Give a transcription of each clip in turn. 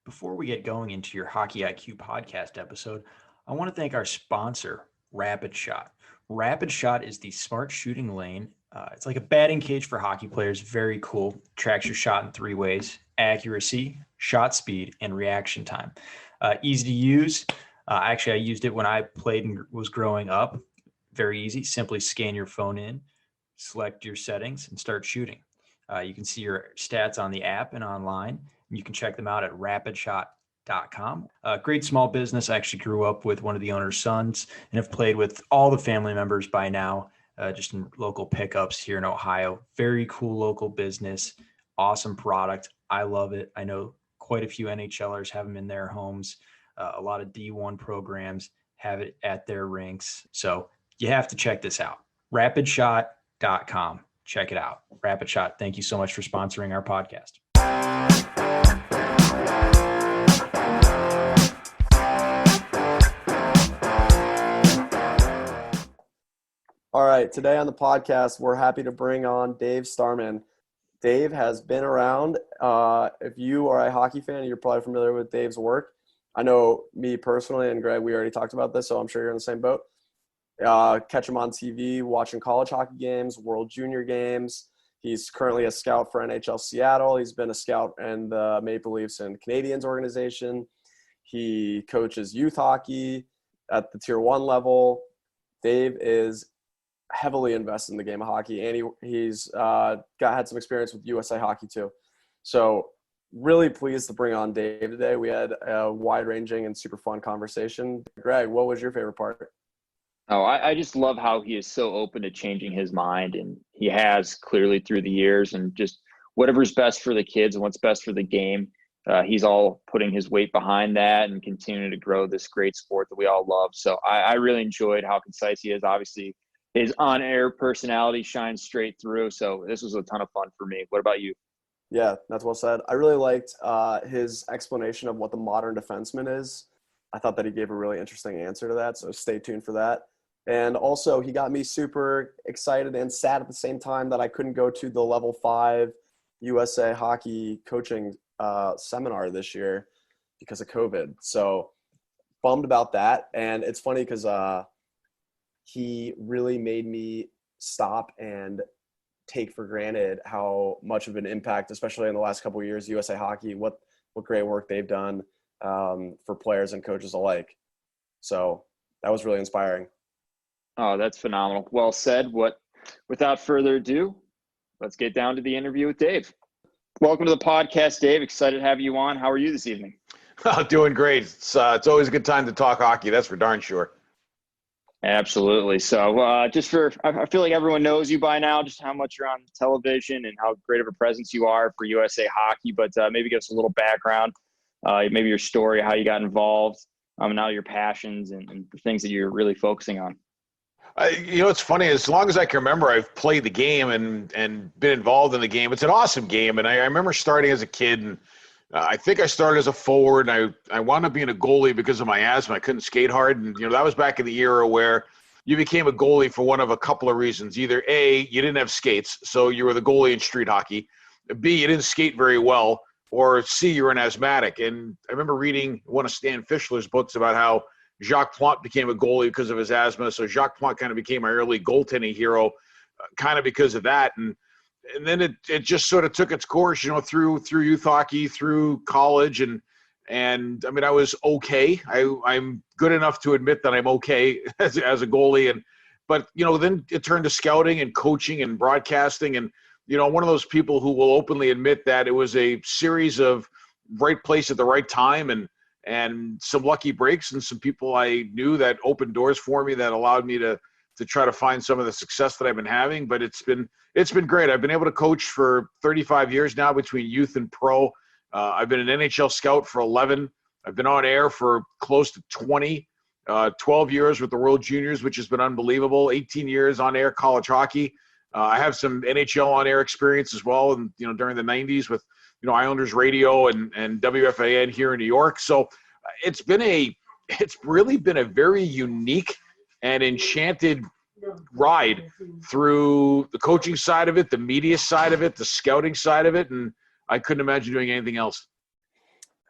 Before we get going into your Hockey IQ podcast episode, I want to thank our sponsor, Rapid Shot. Rapid Shot is the smart shooting lane. It's like a batting cage for hockey players. Very cool. Tracks your shot in three ways: accuracy, shot speed, and reaction time. Easy to use. Actually, I used it when I played and was growing up. Very easy. Simply scan your phone in, select your settings, and start shooting. You can see your stats on the app and online. You can check them out at rapidshot.com. Great small business. I actually grew up with one of the owner's sons and have played with all the family members by now, just in local pickups here in Ohio. Very cool local business. Awesome product. I love it. I know quite a few NHLers have them in their homes. A lot of D1 programs have it at their rinks. So you have to check this out. Rapidshot.com. Check it out. Rapid Shot, thank you so much for sponsoring our podcast. All right, today on the podcast, we're happy to bring on Dave Starman. Dave has been around. If you are a hockey fan, you're probably familiar with Dave's work. I know me personally and Greg, we already talked about this, so I'm sure you're in the same boat. Catch him on TV, watching college hockey games, World Junior games. He's currently a scout for NHL Seattle. He's been a scout in the Maple Leafs and Canadiens organization. He coaches youth hockey at the Tier 1 level. Dave is heavily invested in the game of hockey, and he's had some experience with USA Hockey too. So really pleased to bring on Dave today. We had a wide-ranging and super fun conversation. Greg, what was your favorite part? Oh, I just love how he is so open to changing his mind, and he has clearly through the years, and just whatever's best for the kids and what's best for the game. He's all putting his weight behind that and continuing to grow this great sport that we all love. So I really enjoyed how concise he is. Obviously, his on-air personality shines straight through. So this was a ton of fun for me. What about you? Yeah, that's well said. I really liked his explanation of what the modern defenseman is. I thought that he gave a really interesting answer to that, so stay tuned for that. And also, he got me super excited and sad at the same time that I couldn't go to the Level 5 USA Hockey coaching seminar this year because of COVID. So bummed about that. And it's funny because he really made me stop and take for granted how much of an impact, especially in the last couple of years, USA Hockey, what great work they've done for players and coaches alike. So that was really inspiring. Oh, that's phenomenal. Well said. Without further ado, let's get down to the interview with Dave. Welcome to the podcast, Dave. Excited to have you on. How are you this evening? Oh, doing great. It's always a good time to talk hockey. That's for darn sure. Absolutely. So I feel like everyone knows you by now, just how much you're on television and how great of a presence you are for USA Hockey, but maybe give us a little background, maybe your story, how you got involved, and now your passions and the things that you're really focusing on. It's funny. As long as I can remember, I've played the game and been involved in the game. It's an awesome game. And I remember starting as a kid, and I think I started as a forward, and I wound up being a goalie because of my asthma. I couldn't skate hard. And, that was back in the era where you became a goalie for one of a couple of reasons. Either A, you didn't have skates, so you were the goalie in street hockey. B, you didn't skate very well. Or C, you were an asthmatic. And I remember reading one of Stan Fischler's books about how Jacques Plante became a goalie because of his asthma. So Jacques Plante kind of became my early goaltending hero kind of because of that. And then it just sort of took its course, through youth hockey, through college. And I mean, I was okay. I'm good enough to admit that I'm okay as a goalie. But then it turned to scouting and coaching and broadcasting. And, one of those people who will openly admit that it was a series of right place at the right time and some lucky breaks and some people I knew that opened doors for me that allowed me to try to find some of the success that I've been having. But it's been great. I've been able to coach for 35 years now between youth and pro. I've been an NHL scout for 11. I've been on air for close to 20, 12 years with the World Juniors, which has been unbelievable. 18 years on air college hockey. I have some NHL on air experience as well. And, during the 90s with, Islanders radio and WFAN here in New York. So it's really been a very unique and enchanted ride through the coaching side of it, the media side of it, the scouting side of it. And I couldn't imagine doing anything else.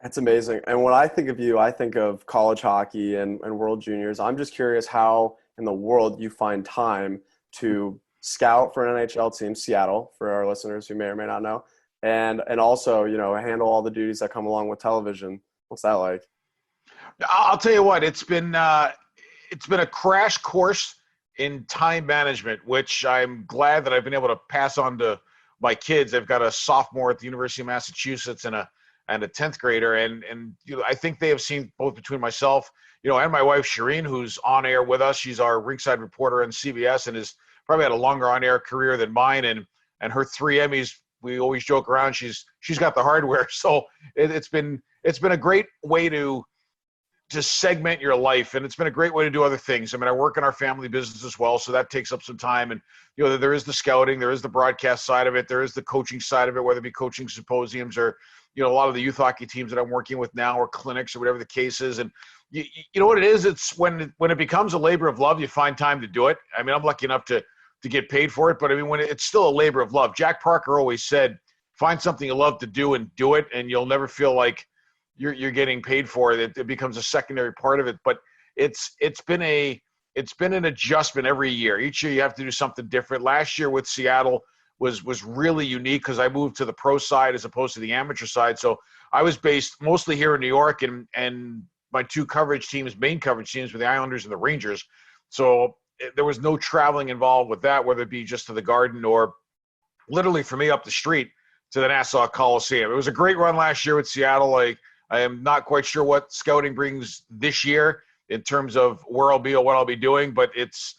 That's amazing. And when I think of you, I think of college hockey and World Juniors. I'm just curious how in the world you find time to scout for an NHL team, Seattle, for our listeners who may or may not know, and also, handle all the duties that come along with television. What's that like? I'll tell you what, it's been a crash course in time management, which I'm glad that I've been able to pass on to my kids. I've got a sophomore at the University of Massachusetts and a 10th grader, and I think they have seen both between myself, and my wife Shireen, who's on air with us. She's our ringside reporter on CBS and has probably had a longer on air career than mine, and her 3 Emmys. We always joke around. She's got the hardware, so it's been a great way to segment your life, and it's been a great way to do other things. I mean, I work in our family business as well, so that takes up some time. And there is the scouting, there is the broadcast side of it, there is the coaching side of it, whether it be coaching symposiums or a lot of the youth hockey teams that I'm working with now, or clinics, or whatever the case is. And you know what it is? It's when it becomes a labor of love, you find time to do it. I mean, I'm lucky enough to get paid for it, but I mean, when it's still a labor of love. Jack Parker always said, find something you love to do and do it, and you'll never feel like you're getting paid for it. It becomes a secondary part of it. But it's been an adjustment every year. Each year you have to do something different. Last year with Seattle was really unique because I moved to the pro side as opposed to the amateur side. So I was based mostly here in New York, and my 2 main coverage teams were the Islanders and the Rangers. So there was no traveling involved with that, whether it be just to the Garden or literally for me up the street to the Nassau Coliseum. It was a great run last year with Seattle. I am not quite sure what scouting brings this year in terms of where I'll be or what I'll be doing, but it's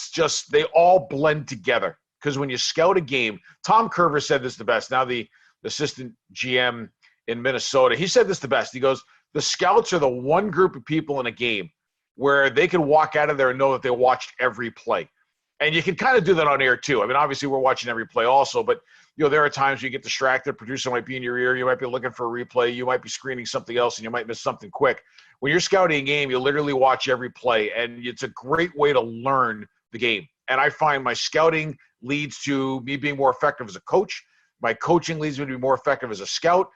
just they all blend together. Because when you scout a game, Tom Curver said this the best. Now the assistant GM in Minnesota, he said this the best. He goes, the scouts are the one group of people in a game where they can walk out of there and know that they watched every play. And you can kind of do that on air too. I mean, obviously we're watching every play also, but there are times you get distracted. Producer might be in your ear. You might be looking for a replay. You might be screening something else, and you might miss something quick. When you're scouting a game, you literally watch every play, and it's a great way to learn the game. And I find my scouting leads to me being more effective as a coach. My coaching leads me to be more effective as a scout.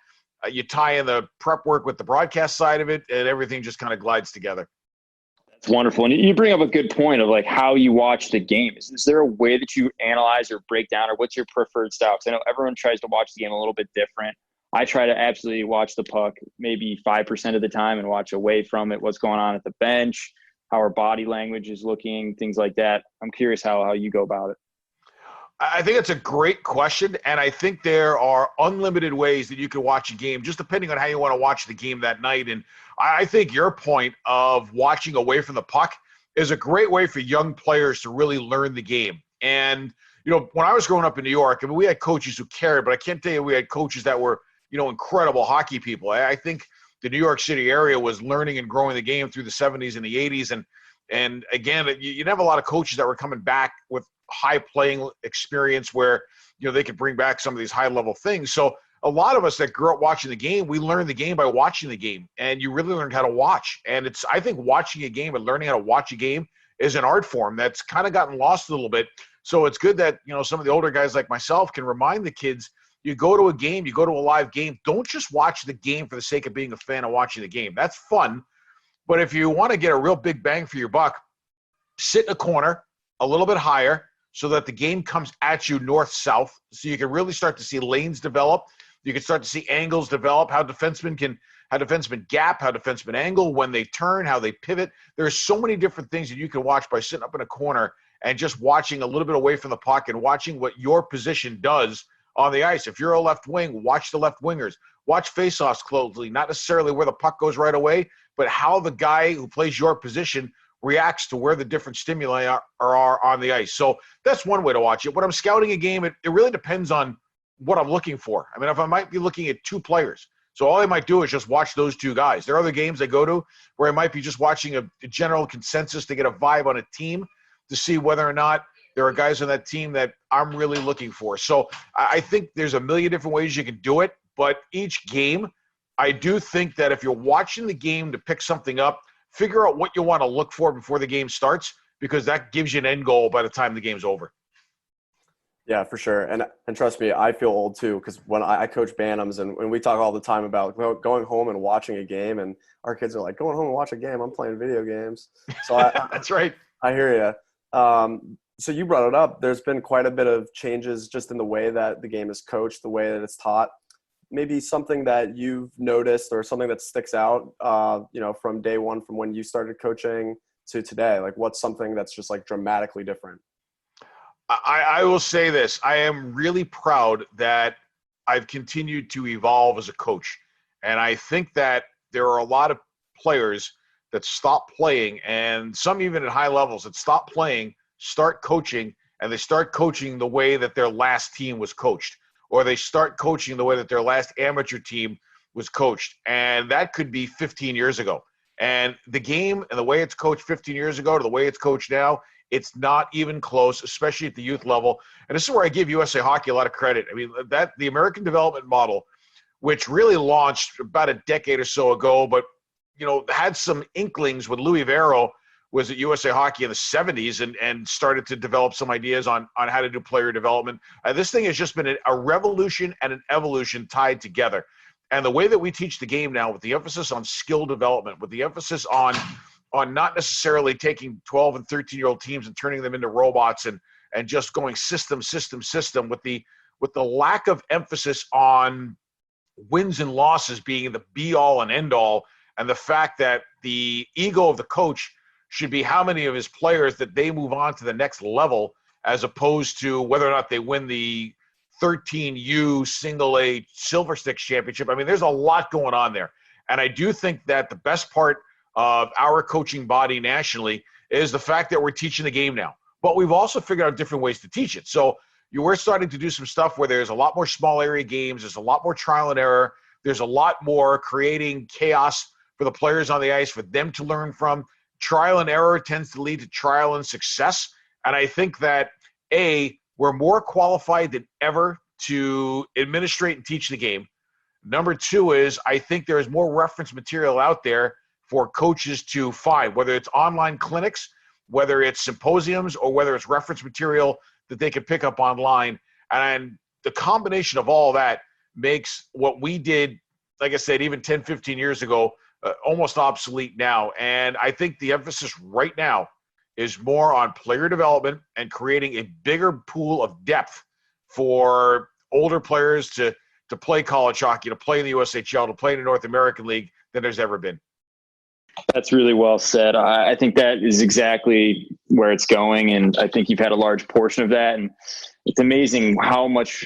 You tie in the prep work with the broadcast side of it, and everything just kind of glides together. It's wonderful. And you bring up a good point of like how you watch the game. Is there a way that you analyze or break down, or what's your preferred style? Because I know everyone tries to watch the game a little bit different. I try to absolutely watch the puck maybe 5% of the time and watch away from it, what's going on at the bench, how our body language is looking, things like that. I'm curious how you go about it. I think it's a great question, and I think there are unlimited ways that you can watch a game, just depending on how you want to watch the game that night. And I think your point of watching away from the puck is a great way for young players to really learn the game. And, when I was growing up in New York, I mean, we had coaches who cared, but I can't tell you we had coaches that were, incredible hockey people. I think the New York City area was learning and growing the game through the 70s and the 80s. And again, you didn't have a lot of coaches that were coming back with high playing experience where they could bring back some of these high level things. So a lot of us that grew up watching the game, we learned the game by watching the game, and you really learned how to watch. And I think watching a game and learning how to watch a game is an art form that's kind of gotten lost a little bit. So it's good that some of the older guys like myself can remind the kids, you go to a game, you go to a live game, don't just watch the game for the sake of being a fan of watching the game. That's fun. But if you want to get a real big bang for your buck, sit in a corner a little bit higher, so that the game comes at you north-south, so you can really start to see lanes develop. You can start to see angles develop, how defensemen gap, how defensemen angle, when they turn, how they pivot. There's so many different things that you can watch by sitting up in a corner and just watching a little bit away from the puck and watching what your position does on the ice. If you're a left wing, watch the left wingers. Watch faceoffs closely, not necessarily where the puck goes right away, but how the guy who plays your position reacts to where the different stimuli are on the ice. So that's one way to watch it. When I'm scouting a game, it really depends on what I'm looking for. I mean, if I might be looking at 2 players, so all I might do is just watch those 2 guys. There are other games I go to where I might be just watching a general consensus to get a vibe on a team to see whether or not there are guys on that team that I'm really looking for. So I think there's a million different ways you can do it, but each game, I do think that if you're watching the game to pick something up, figure out what you want to look for before the game starts, because that gives you an end goal by the time the game's over. Yeah, for sure. And trust me, I feel old too, because when I coach Bantams and we talk all the time about going home and watching a game, and our kids are like, going home and watch a game, I'm playing video games. So That's right. I hear you. So you brought it up. There's been quite a bit of changes just in the way that the game is coached, the way that it's taught. Maybe something that you've noticed or something that sticks out, from day one, from when you started coaching to today. Like, what's something that's just like dramatically different? I will say this. I am really proud that I've continued to evolve as a coach. And I think that there are a lot of players that stop playing, and some even at high levels that stop playing, start coaching, and they start coaching the way that their last team was coached, or they start coaching the way that their last amateur team was coached. And that could be 15 years ago. And the game and the way it's coached 15 years ago to the way it's coached now, it's not even close, especially at the youth level. And this is where I give USA Hockey a lot of credit. I mean, that the American development model, which really launched about a decade or so ago, but had some inklings when Louis Vero was at USA Hockey in the 70s and started to develop some ideas on how to do player development. This thing has just been a revolution and an evolution tied together. And the way that we teach the game now, with the emphasis on skill development, with the emphasis on not necessarily taking 12 and 13-year-old teams and turning them into robots and just going system, with the lack of emphasis on wins and losses being the be-all and end-all, and the fact that the ego of the coach should be how many of his players that they move on to the next level, as opposed to whether or not they win the 13U single A Silver Sticks championship. I mean, there's a lot going on there. And I do think that the best part of our coaching body nationally is the fact that we're teaching the game now. But we've also figured out different ways to teach it. So we're starting to do some stuff where there's a lot more small area games. There's a lot more trial and error. There's a lot more creating chaos for the players on the ice for them to learn from. Trial and error tends to lead to trial and success. And I think that, we're more qualified than ever to administrate and teach the game. Number two is, I think there is more reference material out there for coaches to find, whether it's online clinics, whether it's symposiums, or whether it's reference material that they can pick up online. And the combination of all that makes what we did, like I said, even 10, 15 years ago, almost obsolete now. And I think the emphasis right now is more on player development and creating a bigger pool of depth for older players to play college hockey, to play in the USHL, to play in the North American League than there's ever been. That's really well said. I think that is exactly where it's going, and I think you've had a large portion of that. And it's amazing how much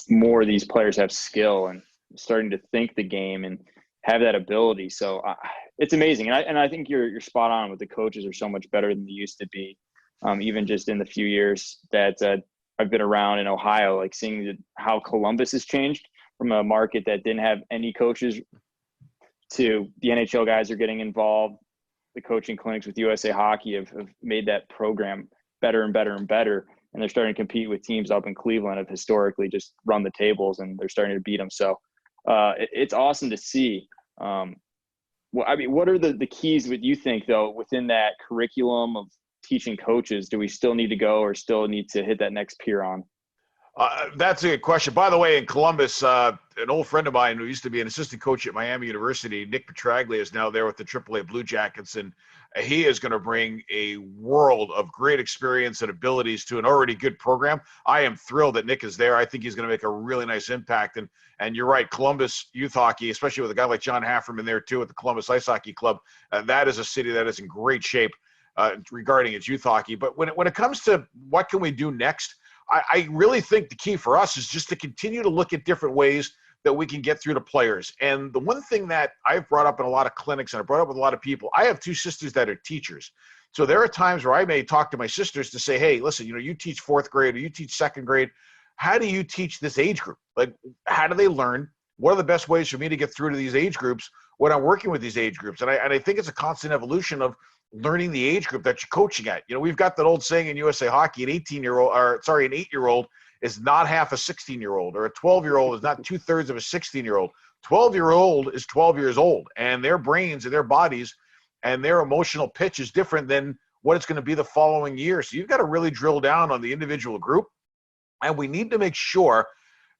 more these players have skill and starting to think the game and have that ability. So it's amazing. And I think you're spot on with the coaches are so much better than they used to be. Even just in the few years that I've been around in Ohio, like seeing how Columbus has changed from a market that didn't have any coaches to the NHL guys are getting involved. The coaching clinics with USA Hockey have made that program better and better and better. And they're starting to compete with teams up in Cleveland have historically just run the tables, and they're starting to beat them. So it's awesome to see. What are the keys that you think, though, within that curriculum of teaching coaches? Do we still need to go or still need to hit that next pier on? That's a good question. By the way, in Columbus, an old friend of mine who used to be an assistant coach at Miami University, Nick Petraglia, is now there with the AAA Blue Jackets, and he is going to bring a world of great experience and abilities to an already good program. I am thrilled that Nick is there. I think he's going to make a really nice impact. And you're right, Columbus youth hockey, especially with a guy like John Hafferman there too at the Columbus Ice Hockey Club, that is a city that is in great shape regarding its youth hockey. But when it comes to what can we do next, I really think the key for us is just to continue to look at different ways that we can get through to players. And the one thing that I've brought up in a lot of clinics and I brought up with a lot of people, I have two sisters that are teachers. So there are times where I may talk to my sisters to say, hey, listen, you teach fourth grade or you teach second grade. How do you teach this age group? Like, how do they learn? What are the best ways for me to get through to these age groups when I'm working with these age groups? And I think it's a constant evolution of learning the age group that you're coaching at. We've got that old saying in USA Hockey, an 8-year-old is not half a 16-year-old, or a 12-year-old is not 2/3 of a 16-year-old. 12-year-old is 12 years old, and their brains and their bodies and their emotional pitch is different than what it's going to be the following year. So you've got to really drill down on the individual group And we need to make sure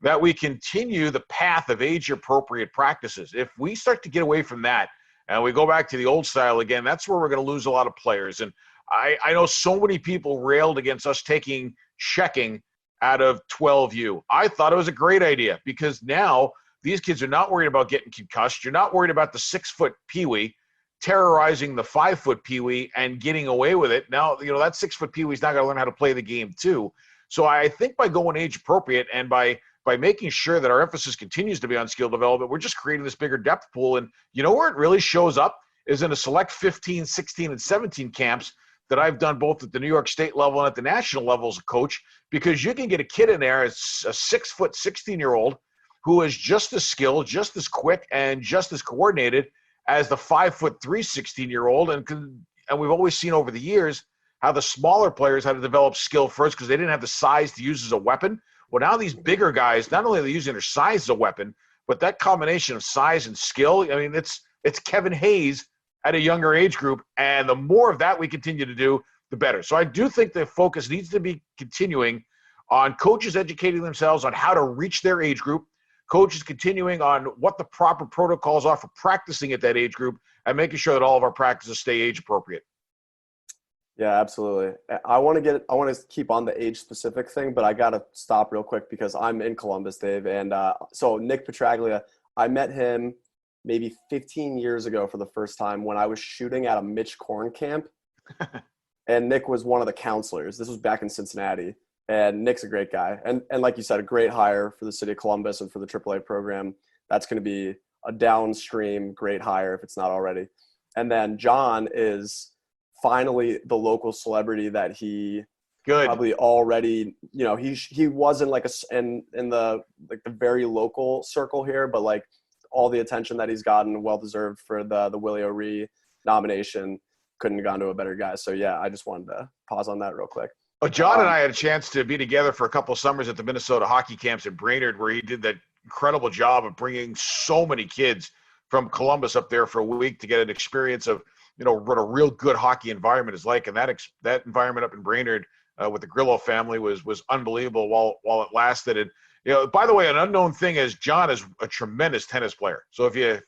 that we continue the path of age-appropriate practices. If we start to get away from that and we go back to the old style again, that's where we're going to lose a lot of players. And I know so many people railed against us taking checking out of 12U. I thought it was a great idea because now these kids are not worried about getting concussed. You're not worried about the 6-foot peewee terrorizing the 5-foot peewee and getting away with it. Now, that 6-foot peewee's not going to learn how to play the game too. So I think by going age appropriate and by making sure that our emphasis continues to be on skill development, we're just creating this bigger depth pool. And where it really shows up is in a select 15, 16, and 17 camps that I've done both at the New York State level and at the national level as a coach, because you can get a kid in there, it's a 6-foot, 16-year-old who is just as skilled, just as quick, and just as coordinated as the 5'3", 16-year-old. And we've always seen over the years how the smaller players had to develop skill first because they didn't have the size to use as a weapon. Well, now these bigger guys, not only are they using their size as a weapon, but that combination of size and skill, it's Kevin Hayes at a younger age group. And the more of that we continue to do, the better. So I do think the focus needs to be continuing on coaches educating themselves on how to reach their age group, coaches continuing on what the proper protocols are for practicing at that age group, and making sure that all of our practices stay age appropriate. Yeah, absolutely. I want to keep on the age specific thing, but I got to stop real quick because I'm in Columbus, Dave. And so Nick Petraglia, I met him maybe 15 years ago for the first time when I was shooting at a Mitch Korn camp. And Nick was one of the counselors. This was back in Cincinnati. And Nick's a great guy. And like you said, a great hire for the city of Columbus and for the AAA program. That's going to be a downstream great hire if it's not already. And then John is finally the local celebrity that he probably already, he wasn't like in the very local circle here, but like all the attention that he's gotten, well-deserved for the Willie O'Ree nomination. Couldn't have gone to a better guy. So yeah, I just wanted to pause on that real quick. Well, John and I had a chance to be together for a couple of summers at the Minnesota hockey camps in Brainerd, where he did that incredible job of bringing so many kids from Columbus up there for a week to get an experience of, what a real good hockey environment is like. And that environment up in Brainerd with the Grillo family was unbelievable while it lasted. And, by the way, an unknown thing is John is a tremendous tennis player. So if you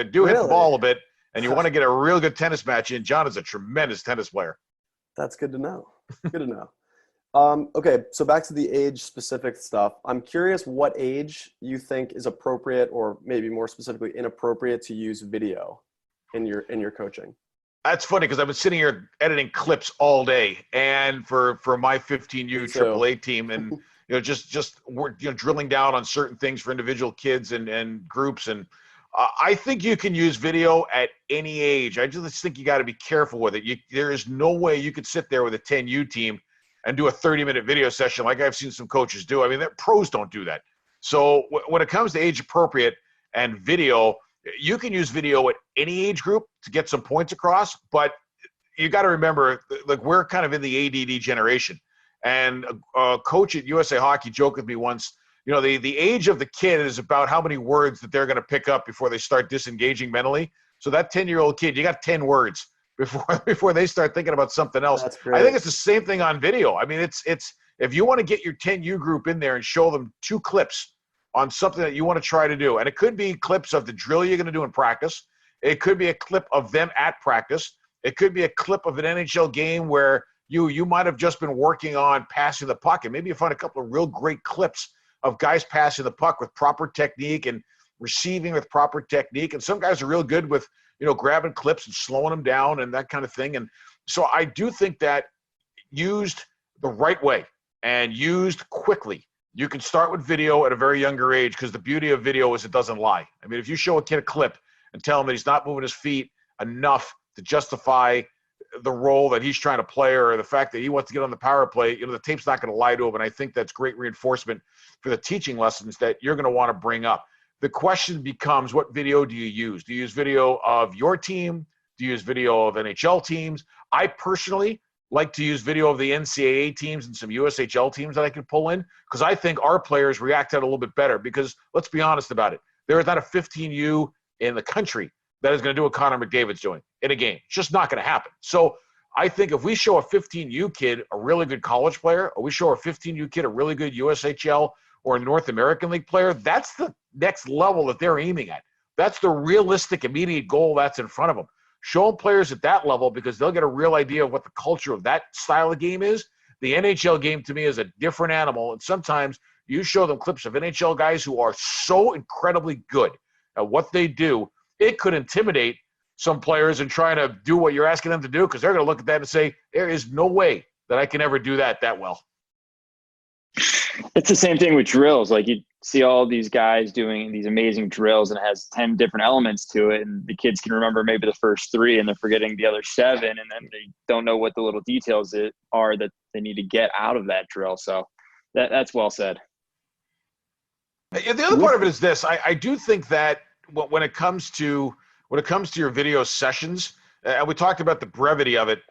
do hit the ball a bit and you want to get a real good tennis match in, John is a tremendous tennis player. That's good to know. Good to know. Okay, so back to the age-specific stuff. I'm curious what age you think is appropriate, or maybe more specifically inappropriate, to use video in your coaching. That's funny because I've been sitting here editing clips all day, and for my 15U AAA team, and just we're drilling down on certain things for individual kids and groups, and I think you can use video at any age. I just think you got to be careful with it. There is no way you could sit there with a 10U team and do a 30-minute video session like I've seen some coaches do. I mean, pros don't do that. So when it comes to age appropriate and video, you can use video at any age group to get some points across, but you got to remember, like, we're kind of in the ADD generation. And a coach at USA Hockey joked with me once, the age of the kid is about how many words that they're going to pick up before they start disengaging mentally. So that 10-year-old kid, you got 10 words before they start thinking about something else. That's great. I think it's the same thing on video. I mean, it's if you want to get your 10U group in there and show them 2 clips on something that you want to try to do, and it could be clips of the drill you're going to do in practice. It could be a clip of them at practice. It could be a clip of an NHL game where you might have just been working on passing the puck, and maybe you find a couple of real great clips of guys passing the puck with proper technique and receiving with proper technique. And some guys are real good with, grabbing clips and slowing them down and that kind of thing. And so I do think that used the right way and used quickly, you can start with video at a very younger age, because the beauty of video is it doesn't lie. I mean, if you show a kid a clip and tell him that he's not moving his feet enough to justify the role that he's trying to play, or the fact that he wants to get on the power play, the tape's not going to lie to him. And I think that's great reinforcement for the teaching lessons that you're going to want to bring up. The question becomes, what video do you use? Do you use video of your team? Do you use video of NHL teams? I personally like to use video of the NCAA teams and some USHL teams that I can pull in, because I think our players react to it a little bit better. Because let's be honest about it, there is not a 15U in the country that is going to do what Connor McDavid's doing in a game. It's just not going to happen. So I think if we show a 15U kid a really good college player, or we show a 15U kid a really good USHL or a North American League player, that's the next level that they're aiming at. That's the realistic, immediate goal that's in front of them. Show them players at that level because they'll get a real idea of what the culture of that style of game is. The NHL game to me is a different animal, and sometimes you show them clips of NHL guys who are so incredibly good at what they do, it could intimidate some players and trying to do what you're asking them to do because they're going to look at that and say, there is no way that I can ever do that well. It's the same thing with drills. Like you see all these guys doing these amazing drills and it has 10 different elements to it. And the kids can remember maybe the first 3 and they're forgetting the other 7. And then they don't know what the little details are that they need to get out of that drill. So that's well said. The other part of it is this. I do think that when it comes to your video sessions, and we talked about the brevity of it,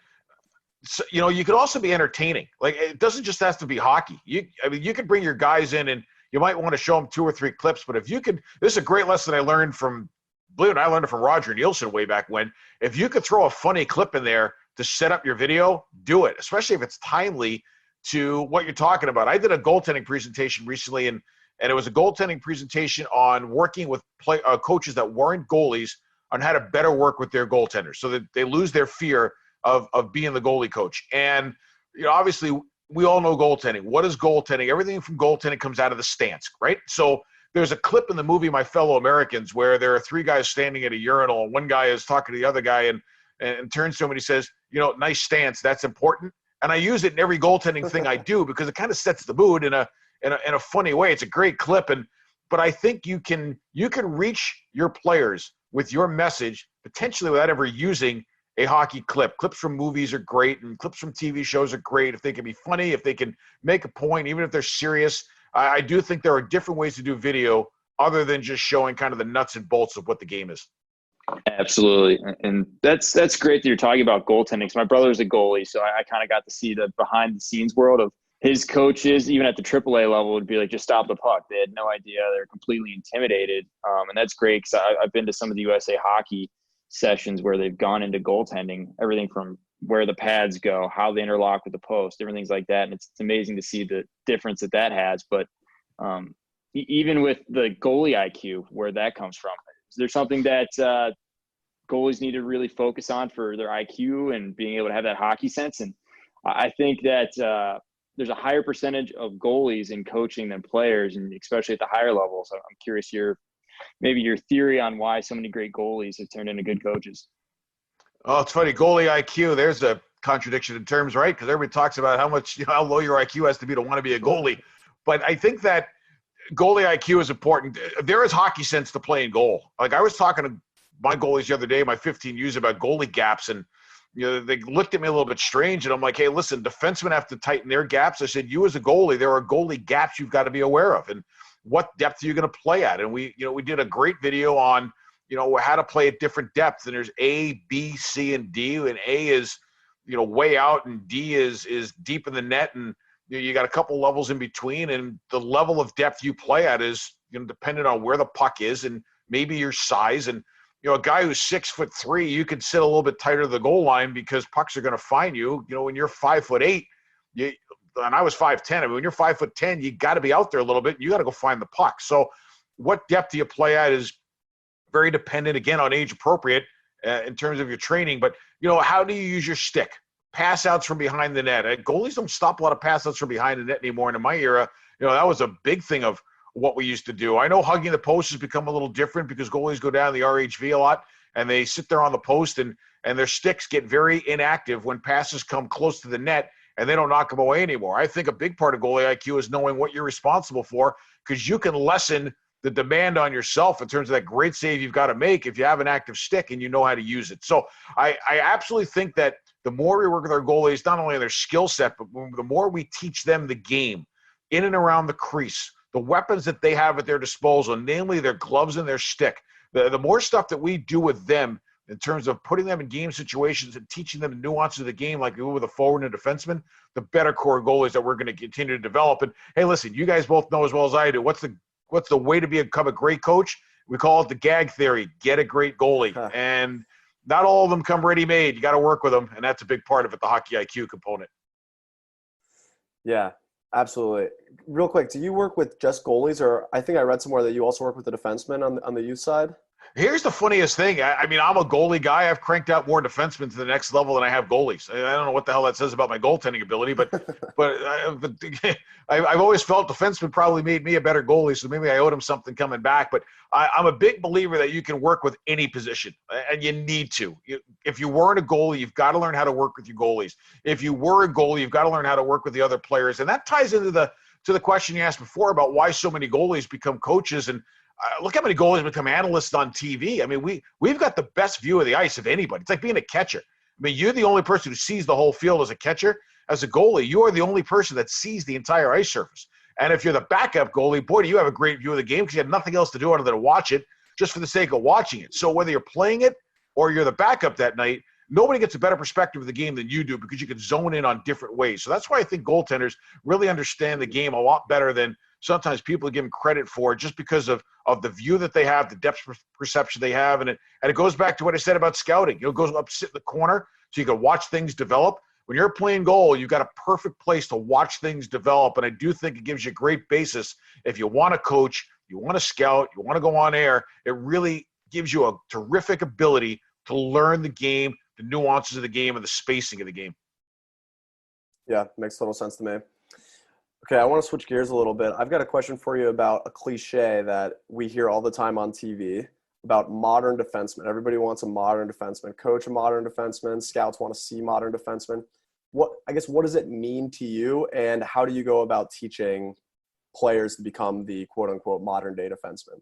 so, you could also be entertaining. Like it doesn't just have to be hockey. You could bring your guys in and you might want to show them 2 or 3 clips, but if you could, this is a great lesson I learned from, believe it, I learned it from Roger Nielsen way back when. If you could throw a funny clip in there to set up your video, do it, especially if it's timely to what you're talking about. I did a goaltending presentation recently, and it was a goaltending presentation on working with coaches that weren't goalies on how to better work with their goaltenders so that they lose their fear of being the goalie coach. And, obviously we all know goaltending. What is goaltending? Everything from goaltending comes out of the stance, right? So there's a clip in the movie My Fellow Americans where there are 3 guys standing at a urinal and one guy is talking to the other guy and turns to him and he says, nice stance, that's important. And I use it in every goaltending thing I do because it kind of sets the mood in a funny way. It's a great clip. But I think you can reach your players with your message potentially without ever using a hockey clip. Clips from movies are great, and clips from TV shows are great if they can be funny, if they can make a point, even if they're serious. I do think there are different ways to do video other than just showing kind of the nuts and bolts of what the game is. Absolutely. And that's great that you're talking about goaltending because my brother's a goalie, so I kind of got to see the behind-the-scenes world of his coaches, even at the AAA level, would be like, just stop the puck. They had no idea. They're completely intimidated. And that's great because I've been to some of the USA Hockey sessions where they've gone into goaltending, everything from where the pads go, how they interlock with the post, different things like that. And it's amazing to see the difference that has. But even with the goalie IQ, where that comes from, is there something that goalies need to really focus on for their IQ and being able to have that hockey sense? And I think that there's a higher percentage of goalies in coaching than players, and especially at the higher levels. So I'm curious your theory on why so many great goalies have turned into good coaches. Oh, it's funny. Goalie IQ, there's a contradiction in terms, right? Because everybody talks about how low your IQ has to be to want to be a goalie. But I think that goalie IQ is important. There is hockey sense to playing goal. Like I was talking to my goalies the other day, my 15Us, about goalie gaps, and they looked at me a little bit strange, and I'm like, hey, listen, defensemen have to tighten their gaps. I said, you as a goalie, there are goalie gaps you've got to be aware of, and what depth are you going to play at? And we did a great video on, how to play at different depths, and there's A, B, C, and D, and A is, way out, and D is deep in the net, and you got a couple levels in between, and the level of depth you play at is, dependent on where the puck is and maybe your size. And a guy who's 6'3", you could sit a little bit tighter to the goal line because pucks are going to find you. When you're 5'8", and I was 5'10". I mean, when you're 5'10", you got to be out there a little bit. You got to go find the puck. So, what depth do you play at is very dependent, again, on age appropriate in terms of your training. But how do you use your stick? Pass outs from behind the net. Goalies don't stop a lot of pass outs from behind the net anymore. And in my era, that was a big thing of what we used to do. I know hugging the post has become a little different because goalies go down the RHV a lot and they sit there on the post and their sticks get very inactive when passes come close to the net and they don't knock them away anymore. I think a big part of goalie IQ is knowing what you're responsible for because you can lessen the demand on yourself in terms of that great save you've got to make if you have an active stick and you know how to use it. So I absolutely think that the more we work with our goalies, not only their skill set, but the more we teach them the game in and around the crease, the weapons that they have at their disposal, namely their gloves and their stick, the more stuff that we do with them in terms of putting them in game situations and teaching them the nuances of the game like we do with a forward and a defenseman, the better core goalies that we're going to continue to develop. And hey, listen, you guys both know as well as I do, what's the way to become a great coach? We call it the gag theory. Get a great goalie. And not all of them come ready-made. You got to work with them, and that's a big part of it, the hockey IQ component. Yeah, absolutely. Real quick, do you work with just goalies, or I think I read somewhere that you also work with the defensemen on the youth side? Here's the funniest thing. I mean, I'm a goalie guy. I've cranked out more defensemen to the next level than I have goalies. I don't know what the hell that says about my goaltending ability, but I've always felt defensemen probably made me a better goalie, so maybe I owed them something coming back. But I'm a big believer that you can work with any position, and you need to. If you weren't a goalie, you've got to learn how to work with your goalies. If you were a goalie, you've got to learn how to work with the other players, and that ties into the question you asked before about why so many goalies become coaches. And look how many goalies become analysts on TV. I mean, we've got the best view of the ice of anybody. It's like being a catcher. I mean, you're the only person who sees the whole field as a catcher. As a goalie, you are the only person that sees the entire ice surface. And if you're the backup goalie, boy, do you have a great view of the game because you have nothing else to do other than watch it just for the sake of watching it. So whether you're playing it or you're the backup that night, nobody gets a better perspective of the game than you do because you can zone in on different ways. So that's why I think goaltenders really understand the game a lot better than sometimes people give them credit for, just because of the view that they have, the depth perception they have. And it goes back to what I said about scouting. Go up, sit in the corner so you can watch things develop. When you're playing goal, you've got a perfect place to watch things develop. And I do think it gives you a great basis. If you want to coach, you want to scout, you want to go on air, it really gives you a terrific ability to learn the game, the nuances of the game, and the spacing of the game. Yeah, makes total sense to me. Okay, I want to switch gears a little bit. I've got a question for you about a cliche that we hear all the time on TV about modern defensemen. Everybody wants a modern defenseman. Coach a modern defenseman. Scouts want to see modern defensemen. What does it mean to you, and how do you go about teaching players to become the quote-unquote modern-day defenseman?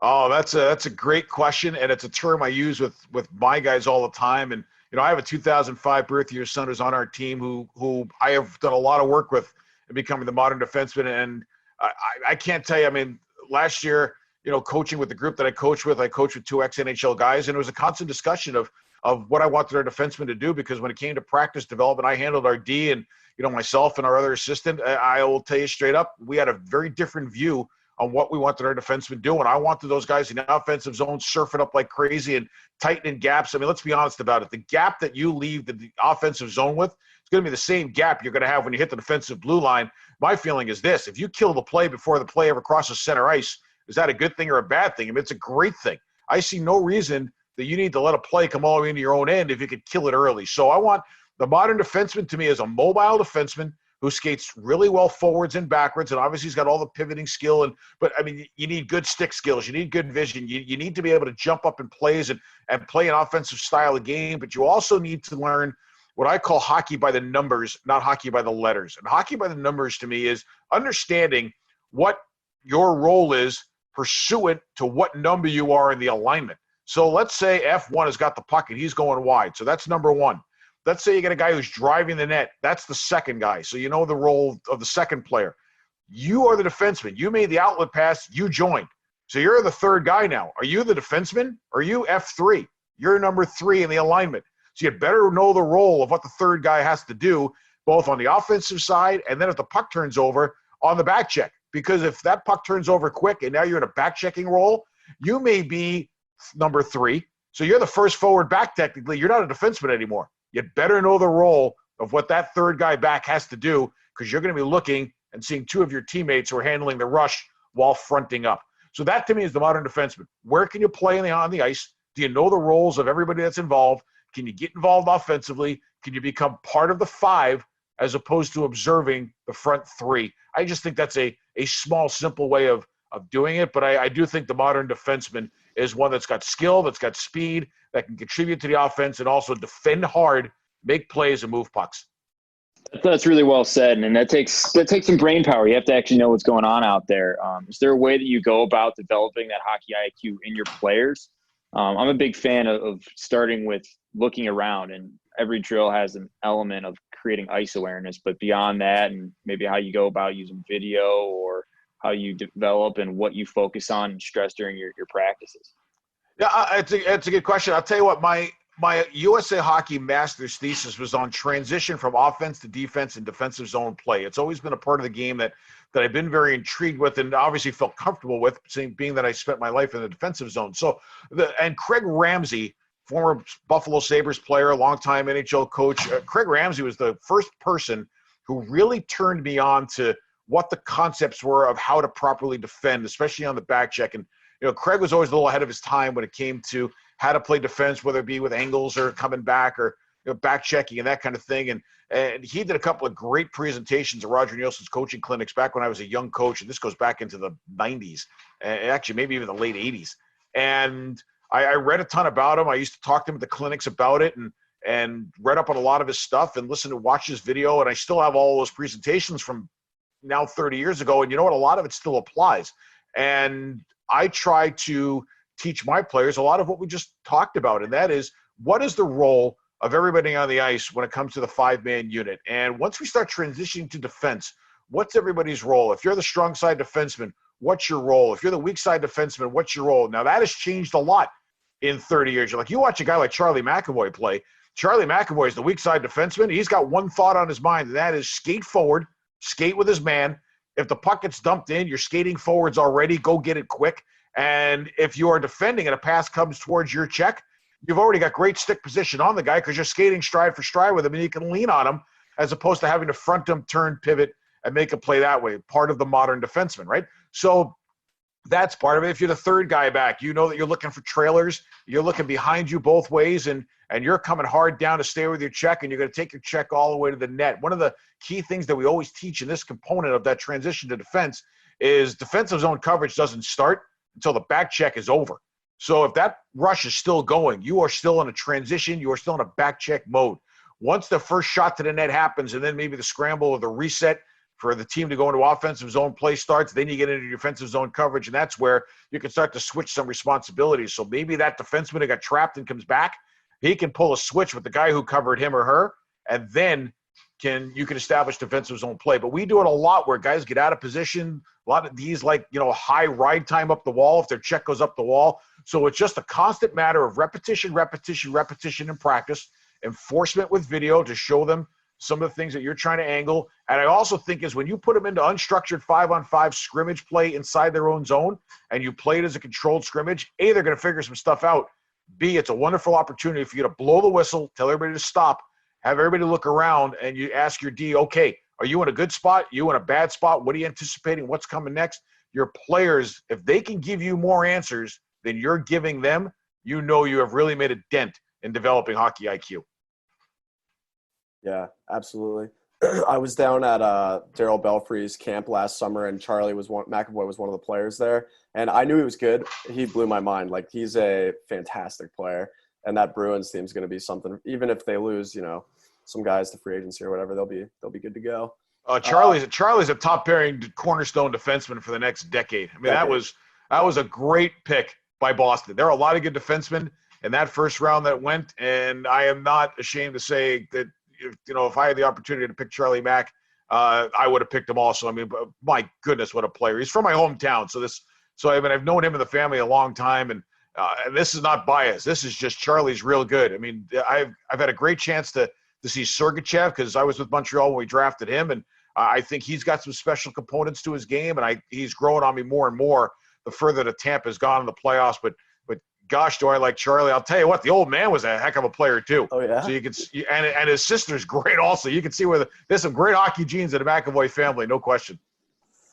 Oh, that's a great question, and it's a term I use with my guys all the time. And I have a 2005 birth year son who's on our team who I have done a lot of work with in becoming the modern defenseman. And I can't tell you. I mean, last year, coaching with the group that I coached with 2 ex-NHL guys, and it was a constant discussion of what I wanted our defensemen to do, because when it came to practice development, I handled our D, and myself and our other assistant. I will tell you straight up, we had a very different view on what we wanted our defensemen doing. I wanted those guys in the offensive zone surfing up like crazy and tightening gaps. I mean, let's be honest about it. The gap that you leave the offensive zone with, it's going to be the same gap you're going to have when you hit the defensive blue line. My feeling is this: if you kill the play before the play ever crosses center ice, is that a good thing or a bad thing? I mean, it's a great thing. I see no reason that you need to let a play come all the way into your own end if you could kill it early. So I want the modern defenseman, to me, as a mobile defenseman who skates really well forwards and backwards, and obviously he's got all the pivoting skill. But I mean, you need good stick skills. You need good vision. You need to be able to jump up in plays and play an offensive style of game. But you also need to learn what I call hockey by the numbers, not hockey by the letters. And hockey by the numbers, to me, is understanding what your role is pursuant to what number you are in the alignment. So let's say F1 has got the puck and he's going wide. So that's number one. Let's say you get a guy who's driving the net. That's the second guy. So you know the role of the second player. You are the defenseman. You made the outlet pass. You joined. So you're the third guy now. Are you the defenseman? Or are you F3? You're number 3 in the alignment. So you better know the role of what the third guy has to do, both on the offensive side and then if the puck turns over on the back check. Because if that puck turns over quick and now you're in a back checking role, you may be number 3. So you're the first forward back technically. You're not a defenseman anymore. You better know the role of what that third guy back has to do, because you're going to be looking and seeing 2 of your teammates who are handling the rush while fronting up. So that, to me, is the modern defenseman. Where can you play on the ice? Do you know the roles of everybody that's involved? Can you get involved offensively? Can you become part of the 5 as opposed to observing the front 3? I just think that's a small, simple way of doing it. But I do think the modern defenseman is one that's got skill, that's got speed, that can contribute to the offense and also defend hard, make plays, and move pucks. That's really well said, and that takes some brain power. You have to actually know what's going on out there. Is there a way that you go about developing that hockey IQ in your players? I'm a big fan of starting with looking around, and every drill has an element of creating ice awareness. But beyond that, and maybe how you go about using video or how you develop and what you focus on and stress during your practices. Yeah, it's a good question. I'll tell you what, my USA Hockey master's thesis was on transition from offense to defense and defensive zone play. It's always been a part of the game that I've been very intrigued with and obviously felt comfortable with, being that I spent my life in the defensive zone. So, and Craig Ramsey former Buffalo Sabres player, longtime NHL coach. Craig Ramsey was the first person who really turned me on to what the concepts were of how to properly defend, especially on the back check. And, Craig was always a little ahead of his time when it came to how to play defense, whether it be with angles or coming back or back checking and that kind of thing. And he did a couple of great presentations at Roger Nielsen's coaching clinics back when I was a young coach. And this goes back into the 90s, actually maybe even the late 80s. And I read a ton about him. I used to talk to him at the clinics about it and read up on a lot of his stuff and watch his video. And I still have all those presentations from now 30 years ago. And you know what? A lot of it still applies. And I try to teach my players a lot of what we just talked about. And that is, what is the role of everybody on the ice when it comes to the 5-man unit? And once we start transitioning to defense, what's everybody's role? If you're the strong side defenseman, what's your role? If you're the weak side defenseman, what's your role? Now, that has changed a lot in 30 years. You watch a guy like Charlie McAvoy play. Charlie McAvoy is the weak side defenseman. He's got one thought on his mind, and that is skate forward, skate with his man. If the puck gets dumped in, you're skating forwards already. Go get it quick. And if you are defending and a pass comes towards your check, you've already got great stick position on the guy because you're skating stride for stride with him, and you can lean on him as opposed to having to front him, turn, pivot, and make a play that way. Part of the modern defenseman, right? So that's part of it. If you're the third guy back, you know that you're looking for trailers. You're looking behind you both ways, and you're coming hard down to stay with your check, and you're going to take your check all the way to the net. One of the key things that we always teach in this component of that transition to defense is defensive zone coverage doesn't start until the back check is over. So if that rush is still going, you are still in a transition. You are still in a back check mode. Once the first shot to the net happens, and then maybe the scramble or the reset for the team to go into offensive zone play starts, then you get into defensive zone coverage, and that's where you can start to switch some responsibilities. So maybe that defenseman who got trapped and comes back, he can pull a switch with the guy who covered him or her, and then you can establish defensive zone play. But we do it a lot where guys get out of position. A lot of these, high ride time up the wall if their check goes up the wall. So it's just a constant matter of repetition in practice, enforcement with video to show them some of the things that you're trying to angle. And I also think is when you put them into unstructured 5-on-5 scrimmage play inside their own zone and you play it as a controlled scrimmage, A, they're going to figure some stuff out. B, it's a wonderful opportunity for you to blow the whistle, tell everybody to stop, have everybody look around, and you ask your D, okay, are you in a good spot? Are you in a bad spot? What are you anticipating? What's coming next? Your players, if they can give you more answers than you're giving them, you know you have really made a dent in developing hockey IQ. Yeah, absolutely. I was down at Darryl Belfry's camp last summer, and McAvoy was one of the players there, and I knew he was good. He blew my mind. He's a fantastic player, and that Bruins team is going to be something. Even if they lose, some guys to free agency or whatever, they'll be good to go. Charlie's a top pairing cornerstone defenseman for the next decade. I mean, that was a great pick by Boston. There are a lot of good defensemen in that first round that went, and I am not ashamed to say that. If I had the opportunity to pick Charlie Mack, I would have picked him also. I mean, my goodness, what a player. He's from my hometown. I've known him and the family a long time, and this is not bias. This is just Charlie's real good. I mean, I've had a great chance to see Sergachev because I was with Montreal when we drafted him, and I think he's got some special components to his game, and he's growing on me more and more the further the Tampa's gone in the playoffs. But gosh, do I like Charlie. I'll tell you what, the old man was a heck of a player too. Oh, yeah? So you can see, and his sister's great also. You can see where there's some great hockey genes in the McAvoy family, no question.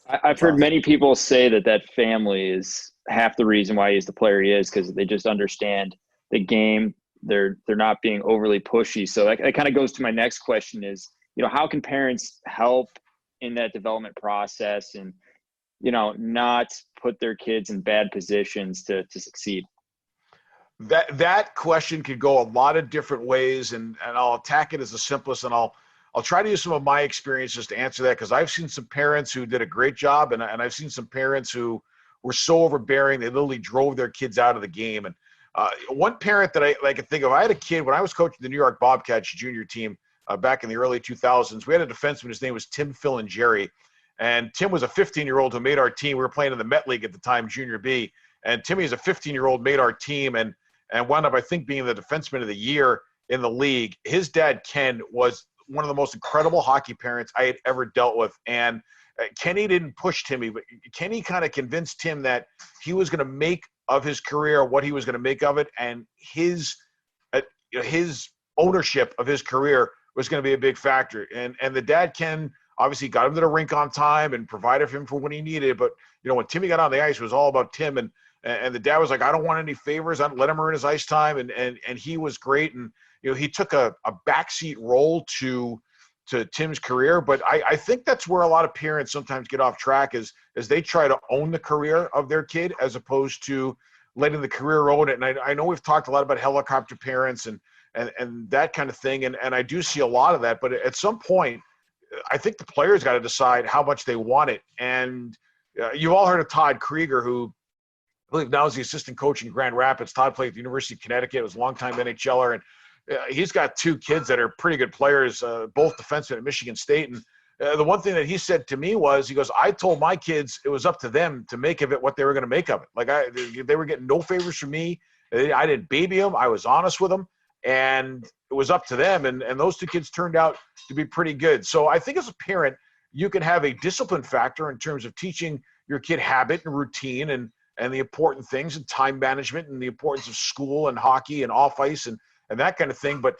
I've heard many people say that family is half the reason why he's the player he is, because they just understand the game. They're not being overly pushy. So that kind of goes to my next question is, how can parents help in that development process and, not put their kids in bad positions to succeed? That question could go a lot of different ways, and I'll attack it as the simplest, and I'll try to use some of my experiences to answer that, because I've seen some parents who did a great job, and I've seen some parents who were so overbearing they literally drove their kids out of the game. And one parent that I can think of, I had a kid when I was coaching the New York Bobcats junior team back in the early 2000s. We had a defenseman. His name was Tim, Phil, and Jerry, and Tim was a 15-year-old who made our team. We were playing in the Met League at the time, Junior B, and Timmy is a 15-year-old, made our team, and wound up, I think, being the defenseman of the year in the league. His dad, Ken, was one of the most incredible hockey parents I had ever dealt with. And Kenny didn't push Timmy, but Kenny kind of convinced Tim that he was going to make of his career what he was going to make of it. And his his ownership of his career was going to be a big factor. And the dad, Ken, obviously got him to the rink on time and provided for him for when he needed. But, when Timmy got on the ice, it was all about Tim. And the dad was like, I don't want any favors. I let him earn his ice time. And he was great. And, he took a backseat role to Tim's career. But I think that's where a lot of parents sometimes get off track is they try to own the career of their kid as opposed to letting the career own it. And I know we've talked a lot about helicopter parents and that kind of thing. And I do see a lot of that. But at some point, I think the players got to decide how much they want it. And you've all heard of Todd Krieger, who I believe now is the assistant coach in Grand Rapids. Todd played at the University of Connecticut, was a longtime NHLer, and he's got two kids that are pretty good players, both defensemen at Michigan State. And the one thing that he said to me was, he goes, I told my kids it was up to them to make of it what they were going to make of it. Like they were getting no favors from me. I didn't baby them. I was honest with them. And it was up to them. And those two kids turned out to be pretty good. So I think as a parent, you can have a discipline factor in terms of teaching your kid habit and routine and the important things and time management and the importance of school and hockey and off ice and that kind of thing. But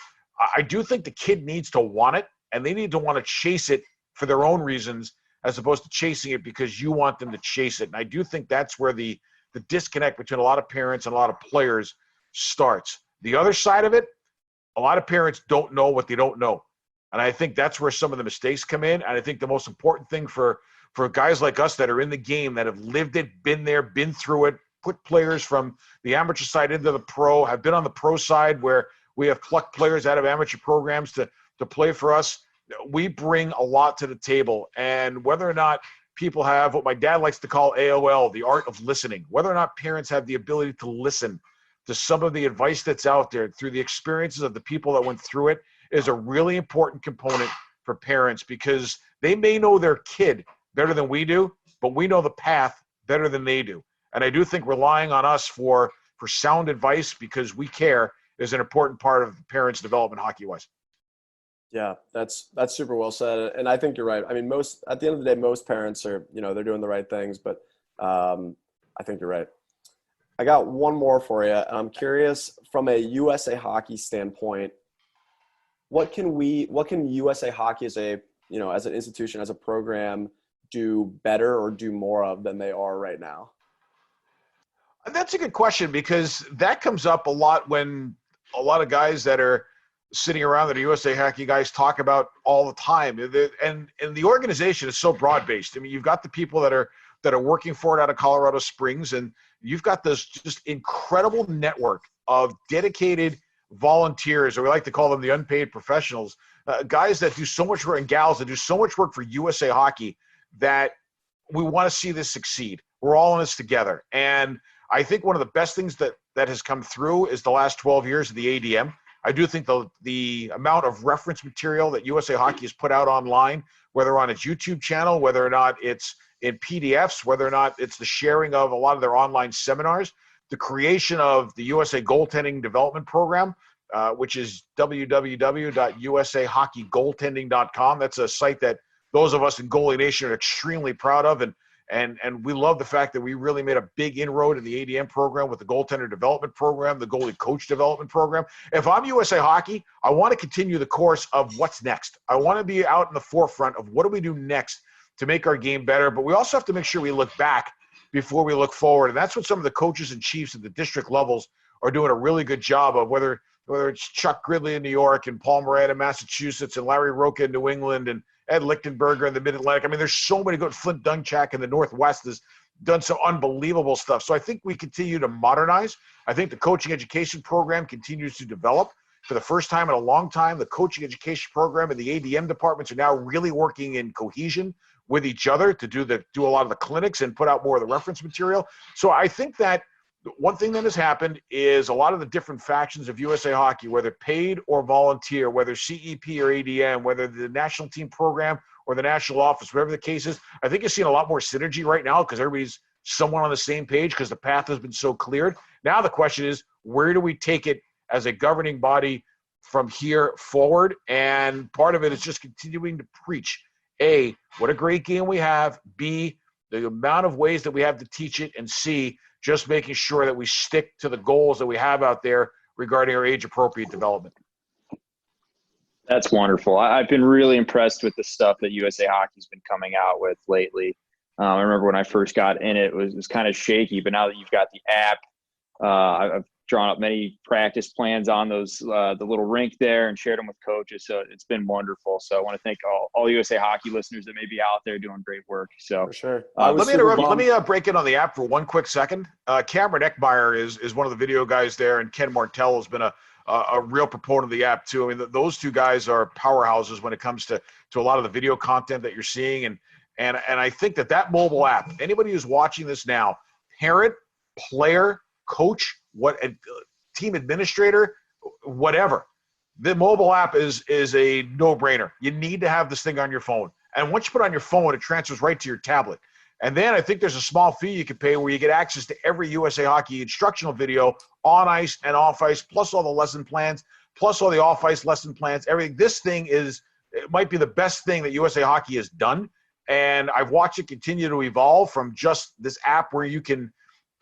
I do think the kid needs to want it, and they need to want to chase it for their own reasons as opposed to chasing it because you want them to chase it. And I do think that's where the disconnect between a lot of parents and a lot of players starts. The other side of it, a lot of parents don't know what they don't know. And I think that's where some of the mistakes come in. And I think the most important thing for guys like us that are in the game, that have lived it, been there, been through it, put players from the amateur side into the pro, have been on the pro side where we have plucked players out of amateur programs to play for us. We bring a lot to the table. And whether or not people have what my dad likes to call AOL, the art of listening, whether or not parents have the ability to listen to some of the advice that's out there through the experiences of the people that went through it is a really important component for parents, because they may know their kid better than we do, but we know the path better than they do. And I do think relying on us for sound advice because we care is an important part of the parents' development hockey-wise. Yeah, that's super well said. And I think you're right. I mean, at the end of the day, most parents are, they're doing the right things, but I think you're right. I got one more for you. I'm curious, from a USA Hockey standpoint, what can USA Hockey as an institution, as a program, do better or do more of than they are right now? That's a good question, because that comes up a lot when a lot of guys that are sitting around that are USA Hockey guys talk about all the time. And the organization is so broad-based. I mean, you've got the people that are working for it out of Colorado Springs, and you've got this just incredible network of dedicated volunteers, or we like to call them the unpaid professionals, guys that do so much work, and gals that do so much work for USA Hockey, that we want to see this succeed. We're all in this together. And I think one of the best things that has come through is the last 12 years of the ADM. I do think the amount of reference material that USA Hockey has put out online, whether on its YouTube channel, whether or not it's in PDFs, whether or not it's the sharing of a lot of their online seminars, the creation of the USA Goaltending Development Program, which is www.usahockeygoaltending.com. That's a site that those of us in Goalie Nation are extremely proud of, and we love the fact that we really made a big inroad in the ADM program with the goaltender development program, the goalie coach development program. If I'm USA Hockey, I want to continue the course of what's next. I want to be out in the forefront of what do we do next to make our game better, but we also have to make sure we look back before we look forward. And that's what some of the coaches and chiefs at the district levels are doing a really good job of, whether it's Chuck Gridley in New York and Paul Moran in Massachusetts and Larry Roca in New England and Ed Lichtenberger in the Mid-Atlantic. I mean, there's so many good. Flint Dunchak in the Northwest has done some unbelievable stuff. So I think we continue to modernize. I think the coaching education program continues to develop. For the first time in a long time, the coaching education program and the ADM departments are now really working in cohesion with each other to do a lot of the clinics and put out more of the reference material. So I think that one thing that has happened is a lot of the different factions of USA Hockey, whether paid or volunteer, whether CEP or ADM, whether the national team program or the national office, whatever the case is, I think you're seeing a lot more synergy right now because everybody's somewhat on the same page because the path has been so cleared. Now the question is, where do we take it as a governing body from here forward? And part of it is just continuing to preach, A, what a great game we have, B, the amount of ways that we have to teach it, and C, just making sure that we stick to the goals that we have out there regarding our age-appropriate development. That's wonderful. I've been really impressed with the stuff that USA Hockey's been coming out with lately. I remember when I first got in it was kind of shaky, but now that you've got the app, I've drawn up many practice plans on those the little rink there and shared them with coaches. So it's been wonderful. So I want to thank all USA Hockey listeners that may be out there doing great work. So For sure. Let me interrupt. Let me break in on the app for one quick second. Cameron Eckmeyer is one of the video guys there, and Ken Martell has been a real proponent of the app too. I mean, those two guys are powerhouses when it comes to a lot of the video content that you're seeing, and I think that mobile app, anybody who's watching this now, parent, player, coach, team administrator, whatever, the mobile app is a no-brainer. You need to have this thing on your phone, and once you put it on your phone, it transfers right to your tablet. And then I think there's a small fee you can pay where you get access to every USA Hockey instructional video on ice and off ice, plus all the lesson plans, plus all the off ice lesson plans, everything. This thing it might be the best thing that USA Hockey has done. And I've watched it continue to evolve from just this app where you can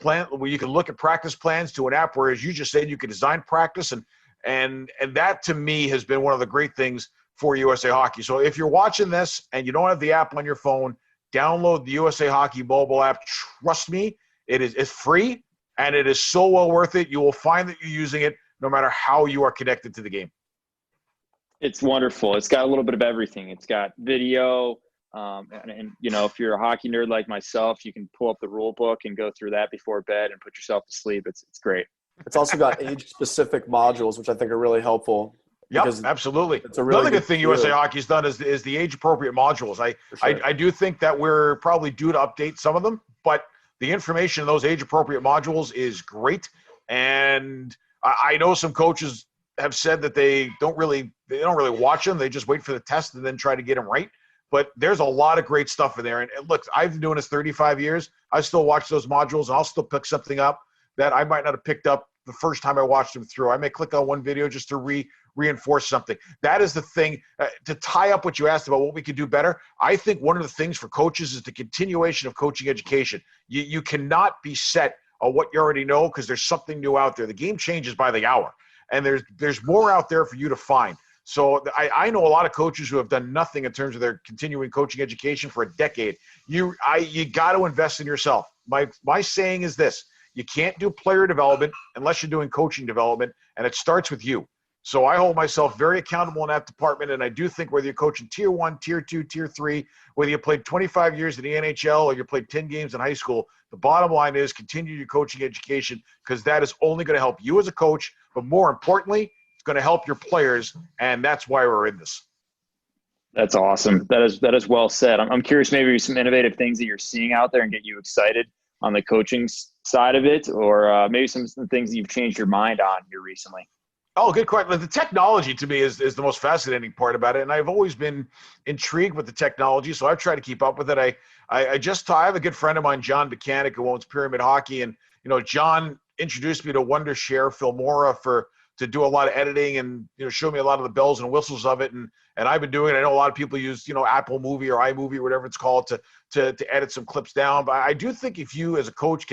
look at practice plans to an app where, as you just said, you can design practice. And that to me has been one of the great things for USA Hockey. So if you're watching this and you don't have the app on your phone, download the USA Hockey mobile app. Trust me, it's free, and it is so well worth it. You will find that you're using it no matter how you are connected to the game. It's wonderful. It's got a little bit of everything. It's got video, and if you're a hockey nerd like myself, you can pull up the rule book and go through that before bed and put yourself to sleep. It's great. It's also got age-specific modules, which I think are really helpful. Yep, absolutely. It's a really Another good thing USA Hockey's done is the age-appropriate modules. I do think that we're probably due to update some of them, but the information in those age-appropriate modules is great. And I know some coaches have said that they don't really watch them. They just wait for the test and then try to get them right. But there's a lot of great stuff in there. And look, I've been doing this 35 years. I still watch those modules, and I'll still pick something up that I might not have picked up the first time I watched them through. I may click on one video just to reinforce something. That is the thing. To tie up what you asked about what we could do better, I think one of the things for coaches is the continuation of coaching education. You cannot be set on what you already know because there's something new out there. The game changes by the hour, and there's more out there for you to find. So I know a lot of coaches who have done nothing in terms of their continuing coaching education for a decade. You got to invest in yourself. My saying is this: you can't do player development unless you're doing coaching development, and it starts with you. So I hold myself very accountable in that department, and I do think whether you're coaching Tier 1, Tier 2, Tier 3, whether you played 25 years in the NHL or you played 10 games in high school, the bottom line is continue your coaching education because that is only going to help you as a coach, but more importantly, it's going to help your players, and that's why we're in this. That's awesome. That is well said. I'm curious, maybe some innovative things that you're seeing out there and get you excited on the coaching side of it, or maybe some things that you've changed your mind on here recently. Oh, good question. The technology to me is the most fascinating part about it, and I've always been intrigued with the technology, so I've tried to keep up with it. I have a good friend of mine, John Buchanan, who owns Pyramid Hockey, and John introduced me to Wondershare Filmora to do a lot of editing and show me a lot of the bells and whistles of it, and I've been doing it. I know a lot of people use Apple Movie or iMovie or whatever it's called to edit some clips down, but I do think if you as a coach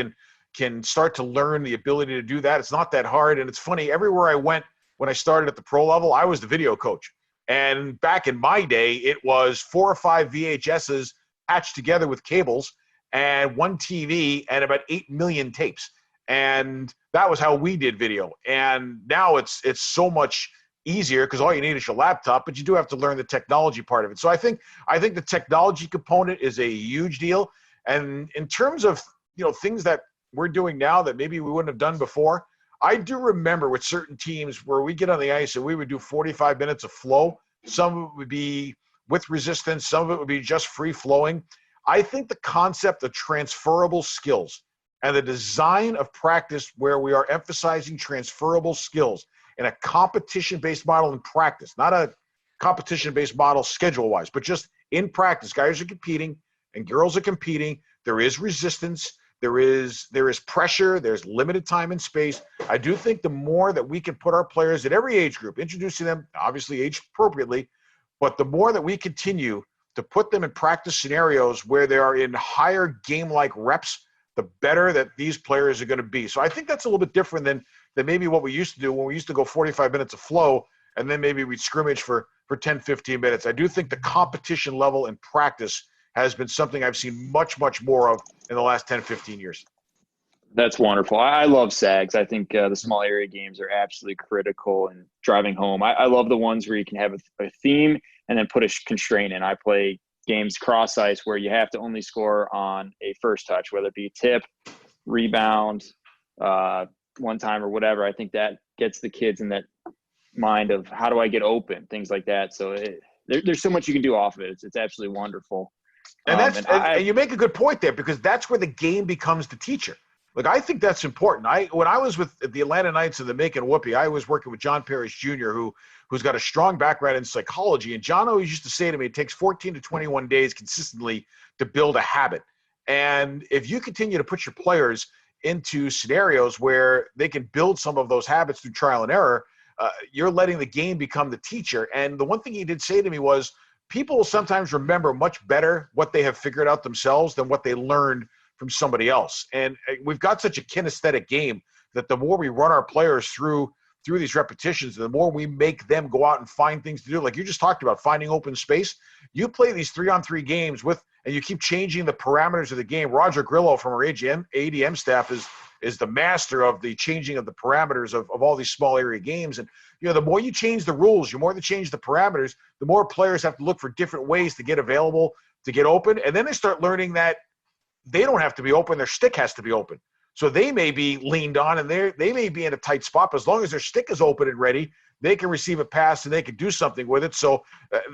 can start to learn the ability to do that, it's not that hard. And it's funny, everywhere I went when I started at the pro level, I was the video coach. And back in my day, it was 4 or 5 VHSs patched together with cables and one TV and about 8 million tapes. And that was how we did video. And now it's so much easier because all you need is your laptop, but you do have to learn the technology part of it. So I think the technology component is a huge deal. And in terms of things that we're doing now that maybe we wouldn't have done before, I do remember with certain teams where we get on the ice and we would do 45 minutes of flow. Some of it would be with resistance. Some of it would be just free flowing. I think the concept of transferable skills and the design of practice where we are emphasizing transferable skills in a competition-based model in practice, not a competition-based model schedule-wise, but just in practice. Guys are competing and girls are competing. There is resistance. There is pressure. There's limited time and space. I do think the more that we can put our players at every age group, introducing them, obviously age appropriately, but the more that we continue to put them in practice scenarios where they are in higher game-like reps, the better that these players are going to be. So I think that's a little bit different than than maybe what we used to do when we used to go 45 minutes of flow, and then maybe we'd scrimmage for 10, 15 minutes. I do think the competition level in practice has been something I've seen much, much more of in the last 10, 15 years. That's wonderful. I love SAGs. I think the small area games are absolutely critical in driving home. I love the ones where you can have a theme and then put a constraint in. I play games cross ice where you have to only score on a first touch, whether it be tip, rebound, one time or whatever. I think that gets the kids in that mind of how do I get open, things like that. So there's so much you can do off of it. It's absolutely wonderful. And and you make a good point there, because that's where the game becomes the teacher. Like, I think that's important. When I was with the Atlanta Knights and the Macon Whoopee, I was working with John Parrish Jr., who's got a strong background in psychology. And John always used to say to me, it takes 14 to 21 days consistently to build a habit. And if you continue to put your players into scenarios where they can build some of those habits through trial and error, you're letting the game become the teacher. And the one thing he did say to me was, people will sometimes remember much better what they have figured out themselves than what they learned from somebody else. And we've got such a kinesthetic game that the more we run our players through these repetitions, the more we make them go out and find things to do. Like you just talked about, finding open space. You play these 3-on-3 games and you keep changing the parameters of the game. Roger Grillo from our ADM staff is the master of the changing of the parameters of all these small area games. And, the more you change the rules, the more you change the parameters, the more players have to look for different ways to get available, to get open. And then they start learning that they don't have to be open. Their stick has to be open. So they may be leaned on and they may be in a tight spot, but as long as their stick is open and ready, they can receive a pass and they can do something with it. So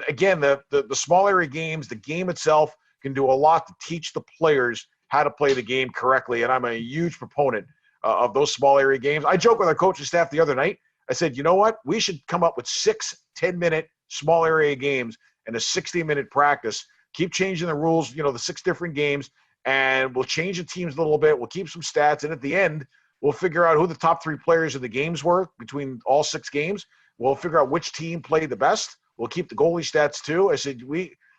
again, the small area games, the game itself can do a lot to teach the players how to play the game correctly. And I'm a huge proponent of those small area games. I joked with our coaching staff the other night. I said, you know what? We should come up with 6 10-minute small area games and a 60-minute practice. Keep changing the rules, the 6 different games. And we'll change the teams a little bit. We'll keep some stats. And at the end, we'll figure out who the top 3 players of the games were between all 6 games. We'll figure out which team played the best. We'll keep the goalie stats too. I said,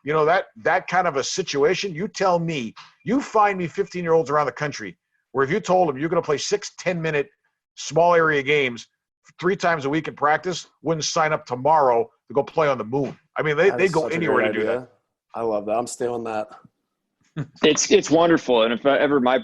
that kind of a situation, you tell me, you find me 15-year-olds around the country where if you told them you're going to play 6 10-minute small area games 3 times a week in practice, wouldn't sign up tomorrow to go play on the moon. I mean, they go anywhere to do that. I love that. I'm stealing that. It's wonderful. And if ever my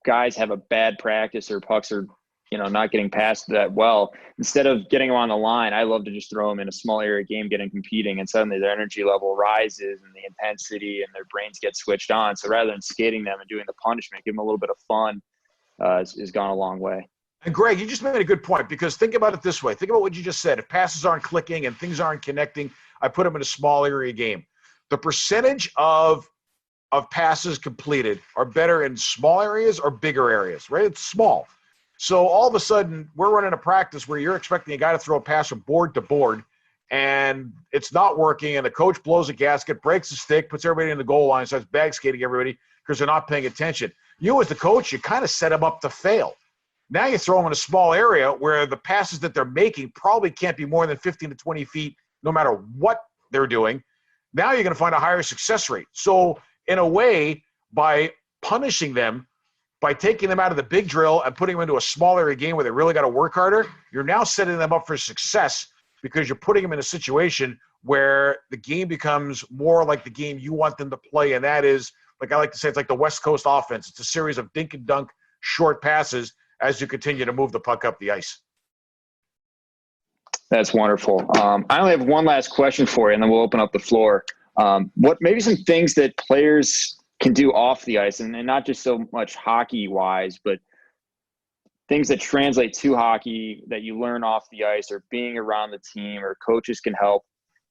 guys have a bad practice or pucks are, not getting past that well, instead of getting them on the line, I love to just throw them in a small area game, getting competing, and suddenly their energy level rises and the intensity and their brains get switched on. So rather than skating them and doing the punishment, give them a little bit of fun has gone a long way. And Greg, you just made a good point, because think about it this way. Think about what you just said. If passes aren't clicking and things aren't connecting, I put them in a small area game. The percentage of passes completed are better in small areas or bigger areas, right? It's small. So all of a sudden, we're running a practice where you're expecting a guy to throw a pass from board to board, and it's not working, and the coach blows a gasket, breaks the stick, puts everybody in the goal line, starts bag skating everybody because they're not paying attention. You as the coach, you kind of set them up to fail. Now you throw them in a small area where the passes that they're making probably can't be more than 15 to 20 feet no matter what they're doing. Now you're going to find a higher success rate. So in a way, by punishing them, by taking them out of the big drill and putting them into a small area game where they really got to work harder, you're now setting them up for success, because you're putting them in a situation where the game becomes more like the game you want them to play. And that is, like I like to say, it's like the West Coast offense. It's a series of dink and dunk short passes as you continue to move the puck up the ice. That's wonderful. I only have one last question for you, and then we'll open up the floor. What maybe some things that players can do off the ice, and not just so much hockey wise, but things that translate to hockey that you learn off the ice or being around the team or coaches can help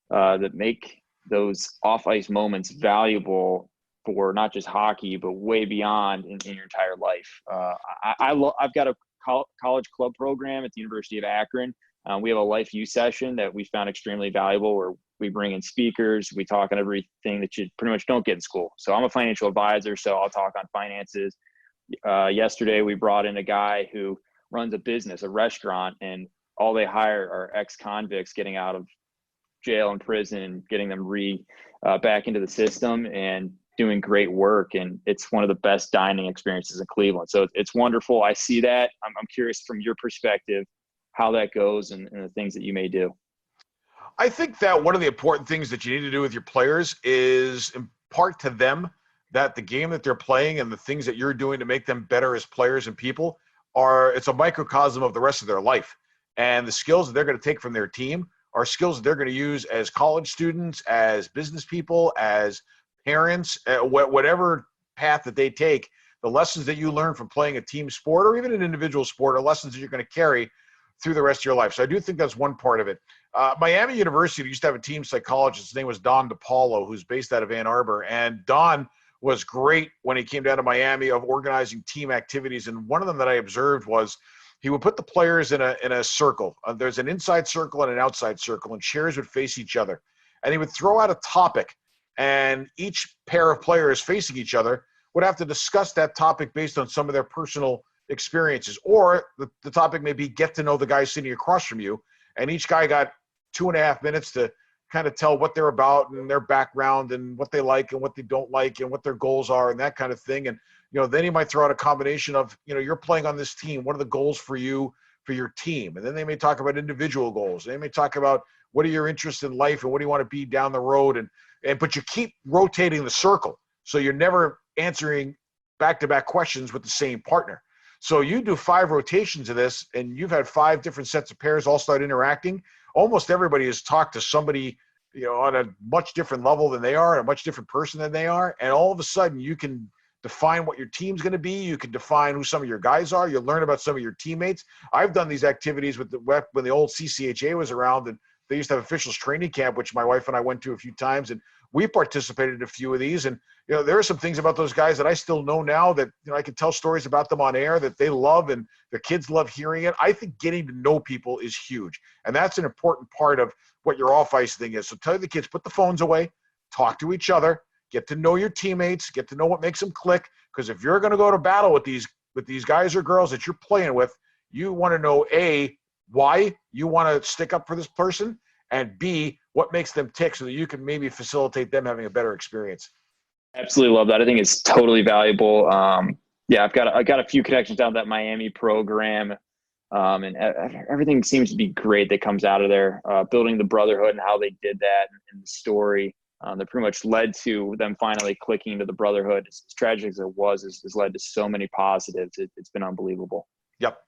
that make those off ice moments valuable for not just hockey, but way beyond in your entire life. I've got a college club program at the University of Akron. We have a Life U session that we found extremely valuable, where we bring in speakers. We talk on everything that you pretty much don't get in school. So I'm a financial advisor, so I'll talk on finances. Yesterday, we brought in a guy who runs a business, a restaurant, and all they hire are ex-convicts getting out of jail and prison and getting them back into the system. And doing great work, and it's one of the best dining experiences in Cleveland. So it's wonderful. I see that. I'm curious from your perspective how that goes and the things that you may do. I think that one of the important things that you need to do with your players is impart to them that the game that they're playing and the things that you're doing to make them better as players and people it's a microcosm of the rest of their life. And the skills that they're going to take from their team are skills that they're going to use as college students, as business people, as parents, whatever path that they take. The lessons that you learn from playing a team sport or even an individual sport are lessons that you're going to carry through the rest of your life. So I do think that's one part of it. Miami University used to have a team psychologist. His name was Don DePaulo, who's based out of Ann Arbor. And Don was great when he came down to Miami of organizing team activities. And one of them that I observed was he would put the players in a circle. There's an inside circle and an outside circle, and chairs would face each other. And he would throw out a topic, and each pair of players facing each other would have to discuss that topic based on some of their personal experiences. Or the topic may be get to know the guy sitting across from you, and each guy got 2.5 minutes to kind of tell what they're about and their background and what they like and what they don't like and what their goals are and that kind of thing. And, then he might throw out a combination of, you're playing on this team. What are the goals for you, for your team? And then they may talk about individual goals. They may talk about what are your interests in life and what do you want to be down the road. But you keep rotating the circle. So you're never answering back-to-back questions with the same partner. So you do 5 rotations of this, and you've had 5 different sets of pairs all start interacting. Almost everybody has talked to somebody, on a much different level than they are, a much different person than they are. And all of a sudden you can define what your team's going to be. You can define who some of your guys are. You'll learn about some of your teammates. I've done these activities when the old CCHA was around, and they used to have officials training camp, which my wife and I went to a few times, and we participated in a few of these. And, there are some things about those guys that I still know now that, I can tell stories about them on air that they love and their kids love hearing it. I think getting to know people is huge. And that's an important part of what your off-ice thing is. So tell the kids, put the phones away, talk to each other, get to know your teammates, get to know what makes them click. Because if you're going to go to battle with these guys or girls that you're playing with, you want to know, A, why you want to stick up for this person, and B, what makes them tick so that you can maybe facilitate them having a better experience. Absolutely love that. I think it's totally valuable. Yeah, I got a few connections down that Miami program, and everything seems to be great that comes out of there. Building the brotherhood and how they did that, and the story that pretty much led to them finally clicking into the brotherhood. As tragic as it was, has led to so many positives. It's been unbelievable. Yep.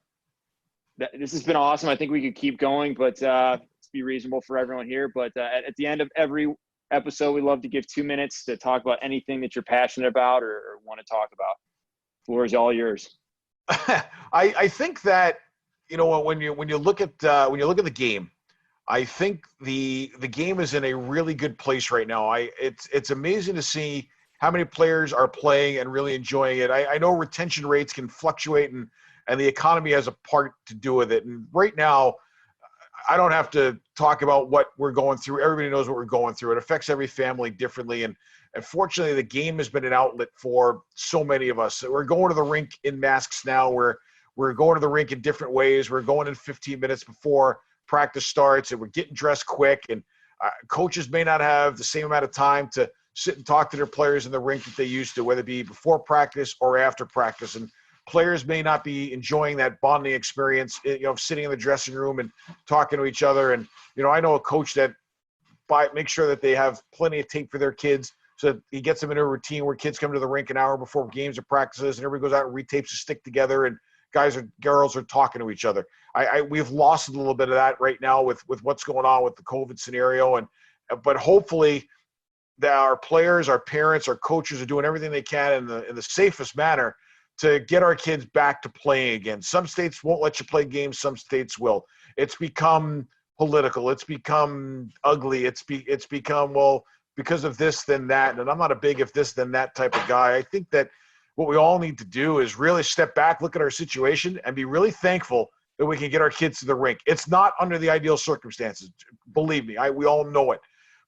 This has been awesome. I think we could keep going, but let's be reasonable for everyone here. But at the end of every episode, we love to give 2 minutes to talk about anything that you're passionate about or want to talk about. The floor is all yours. I think that when you look at the game, I think the game is in a really good place right now. It's amazing to see how many players are playing and really enjoying it. I know retention rates can fluctuate and the economy has a part to do with it. And right now, I don't have to talk about what we're going through. Everybody knows what we're going through. It affects every family differently. And fortunately, the game has been an outlet for so many of us. We're going to the rink in masks now. We're going to the rink in different ways. We're going in 15 minutes before practice starts, and we're getting dressed quick. And coaches may not have the same amount of time to sit and talk to their players in the rink that they used to, whether it be before practice or after practice. And players may not be enjoying that bonding experience, sitting in the dressing room and talking to each other. And, I know a coach that makes sure that they have plenty of tape for their kids so that he gets them into a routine where kids come to the rink an hour before games or practices, and everybody goes out and retapes a stick together, and guys or girls are talking to each other. We've lost a little bit of that right now with what's going on with the COVID scenario. But hopefully that our players, our parents, our coaches are doing everything they can in the safest manner to get our kids back to playing again. Some states won't let you play games. Some states will. It's become political. It's become ugly. It's become, well, because of this, then that. And I'm not a big if this, then that type of guy. I think that what we all need to do is really step back, look at our situation, and be really thankful that we can get our kids to the rink. It's not under the ideal circumstances. Believe me, we all know it.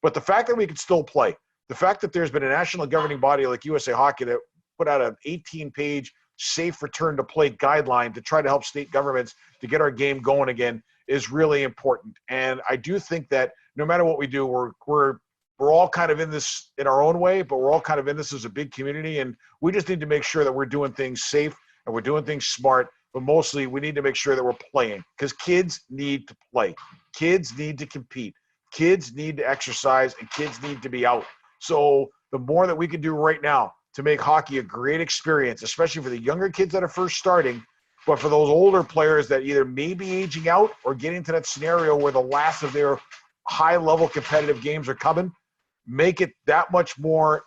But the fact that we can still play, the fact that there's been a national governing body like USA Hockey that put out an 18-page safe return to play guideline to try to help state governments to get our game going again is really important. And I do think that no matter what we do, we're we're all kind of in this in our own way, but we're all kind of in this as a big community. And we just need to make sure that we're doing things safe and we're doing things smart. But mostly we need to make sure that we're playing, because kids need to play. Kids need to compete. Kids need to exercise, and kids need to be out. So the more that we can do right now to make hockey a great experience, especially for the younger kids that are first starting, but for those older players that either may be aging out or getting to that scenario where the last of their high-level competitive games are coming, make it that much more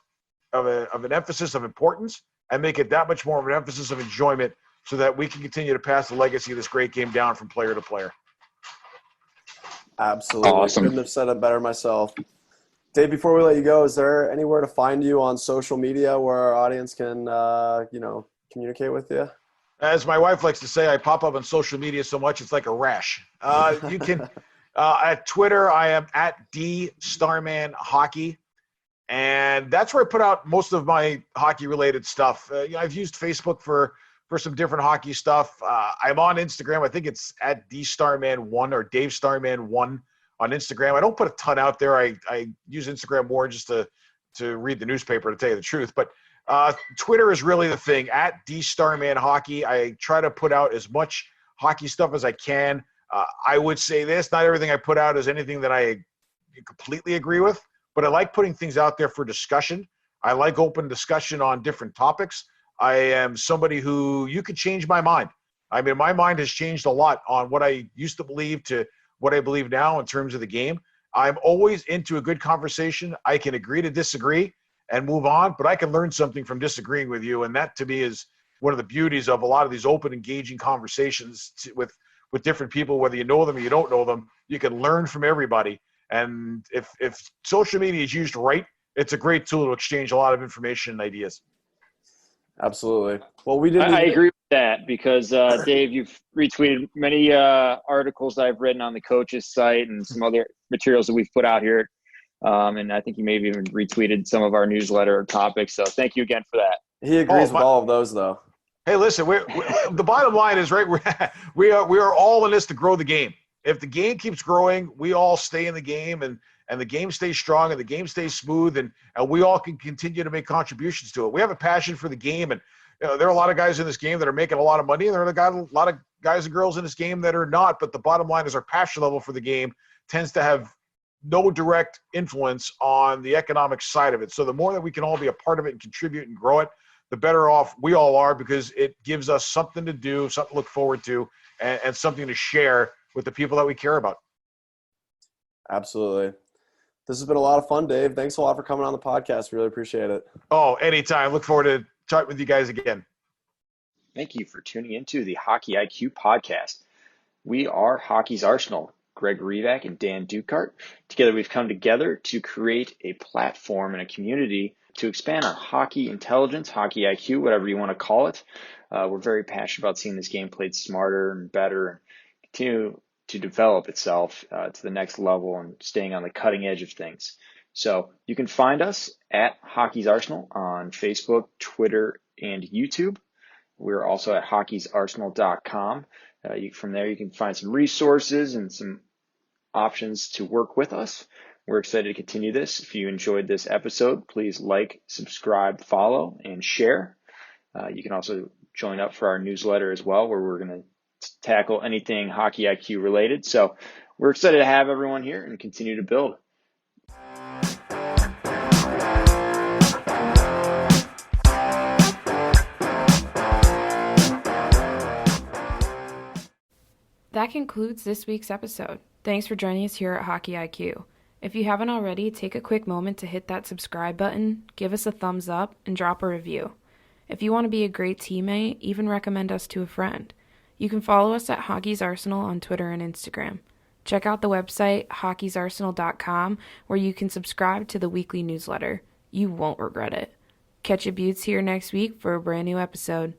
of an emphasis of importance, and make it that much more of an emphasis of enjoyment, so that we can continue to pass the legacy of this great game down from player to player. Absolutely. Awesome. Couldn't have said it better myself. Dave, before we let you go, is there anywhere to find you on social media where our audience can, communicate with you? As my wife likes to say, I pop up on social media so much it's like a rash. You can at Twitter, I am at @DStarmanHockey, and that's where I put out most of my hockey-related stuff. I've used Facebook for some different hockey stuff. I'm on Instagram. I think it's at @DStarman1 or Dave Starman1 on Instagram. I don't put a ton out there. I use Instagram more just to read the newspaper, to tell you the truth. But Twitter is really the thing, at @DStarmanHockey. I try to put out as much hockey stuff as I can. I would say this, not everything I put out is anything that I completely agree with, but I like putting things out there for discussion. I like open discussion on different topics. I am somebody who, you could change my mind. I mean, my mind has changed a lot on what I used to believe to what I believe now in terms of the game. I'm always into a good conversation. I can agree to disagree and move on, but I can learn something from disagreeing with you. And that, to me, is one of the beauties of a lot of these open, engaging conversations with different people, whether you know them or you don't know them. You can learn from everybody. And if social media is used right, it's a great tool to exchange a lot of information and ideas. Absolutely. Well, we didn't. I agree with that, because Dave, you've retweeted many articles that I've written on the coach's site and some other materials that we've put out here. And I think you maybe even retweeted some of our newsletter topics. So thank you again for that. He agrees with all of those, though. Hey, listen, the bottom line is, right, we are all in this to grow the game. If the game keeps growing, we all stay in the game, and the game stays strong and the game stays smooth, and we all can continue to make contributions to it. We have a passion for the game, and there are a lot of guys in this game that are making a lot of money, and there are a lot of guys and girls in this game that are not. But the bottom line is, our passion level for the game tends to have no direct influence on the economic side of it. So the more that we can all be a part of it and contribute and grow it, the better off we all are, because it gives us something to do, something to look forward to, and something to share with the people that we care about. Absolutely. This has been a lot of fun, Dave. Thanks a lot for coming on the podcast. Really appreciate it. Oh, anytime. Look forward to chatting with you guys again. Thank you for tuning into the Hockey IQ podcast. We are Hockey's Arsenal, Greg Revac and Dan Dukart. Together, we've come together to create a platform and a community to expand on hockey intelligence, hockey IQ, whatever you want to call it. We're very passionate about seeing this game played smarter and better, and continue to develop itself to the next level and staying on the cutting edge of things. So you can find us at Hockey's Arsenal on Facebook, Twitter, and YouTube. We're also at hockeysarsenal.com. From there, you can find some resources and some options to work with us. We're excited to continue this. If you enjoyed this episode, please like, subscribe, follow, and share. You can also join up for our newsletter as well, where we're going to tackle anything hockey IQ related. So we're excited to have everyone here and continue to build. That concludes this week's episode. Thanks for joining us here at Hockey IQ. If you haven't already, take a quick moment to hit that subscribe button, give us a thumbs up, and drop a review. If you want to be a great teammate, even recommend us to a friend. You can follow us at Hockey's Arsenal on Twitter and Instagram. Check out the website, hockeysarsenal.com, where you can subscribe to the weekly newsletter. You won't regret it. Catch you beauts here next week for a brand new episode.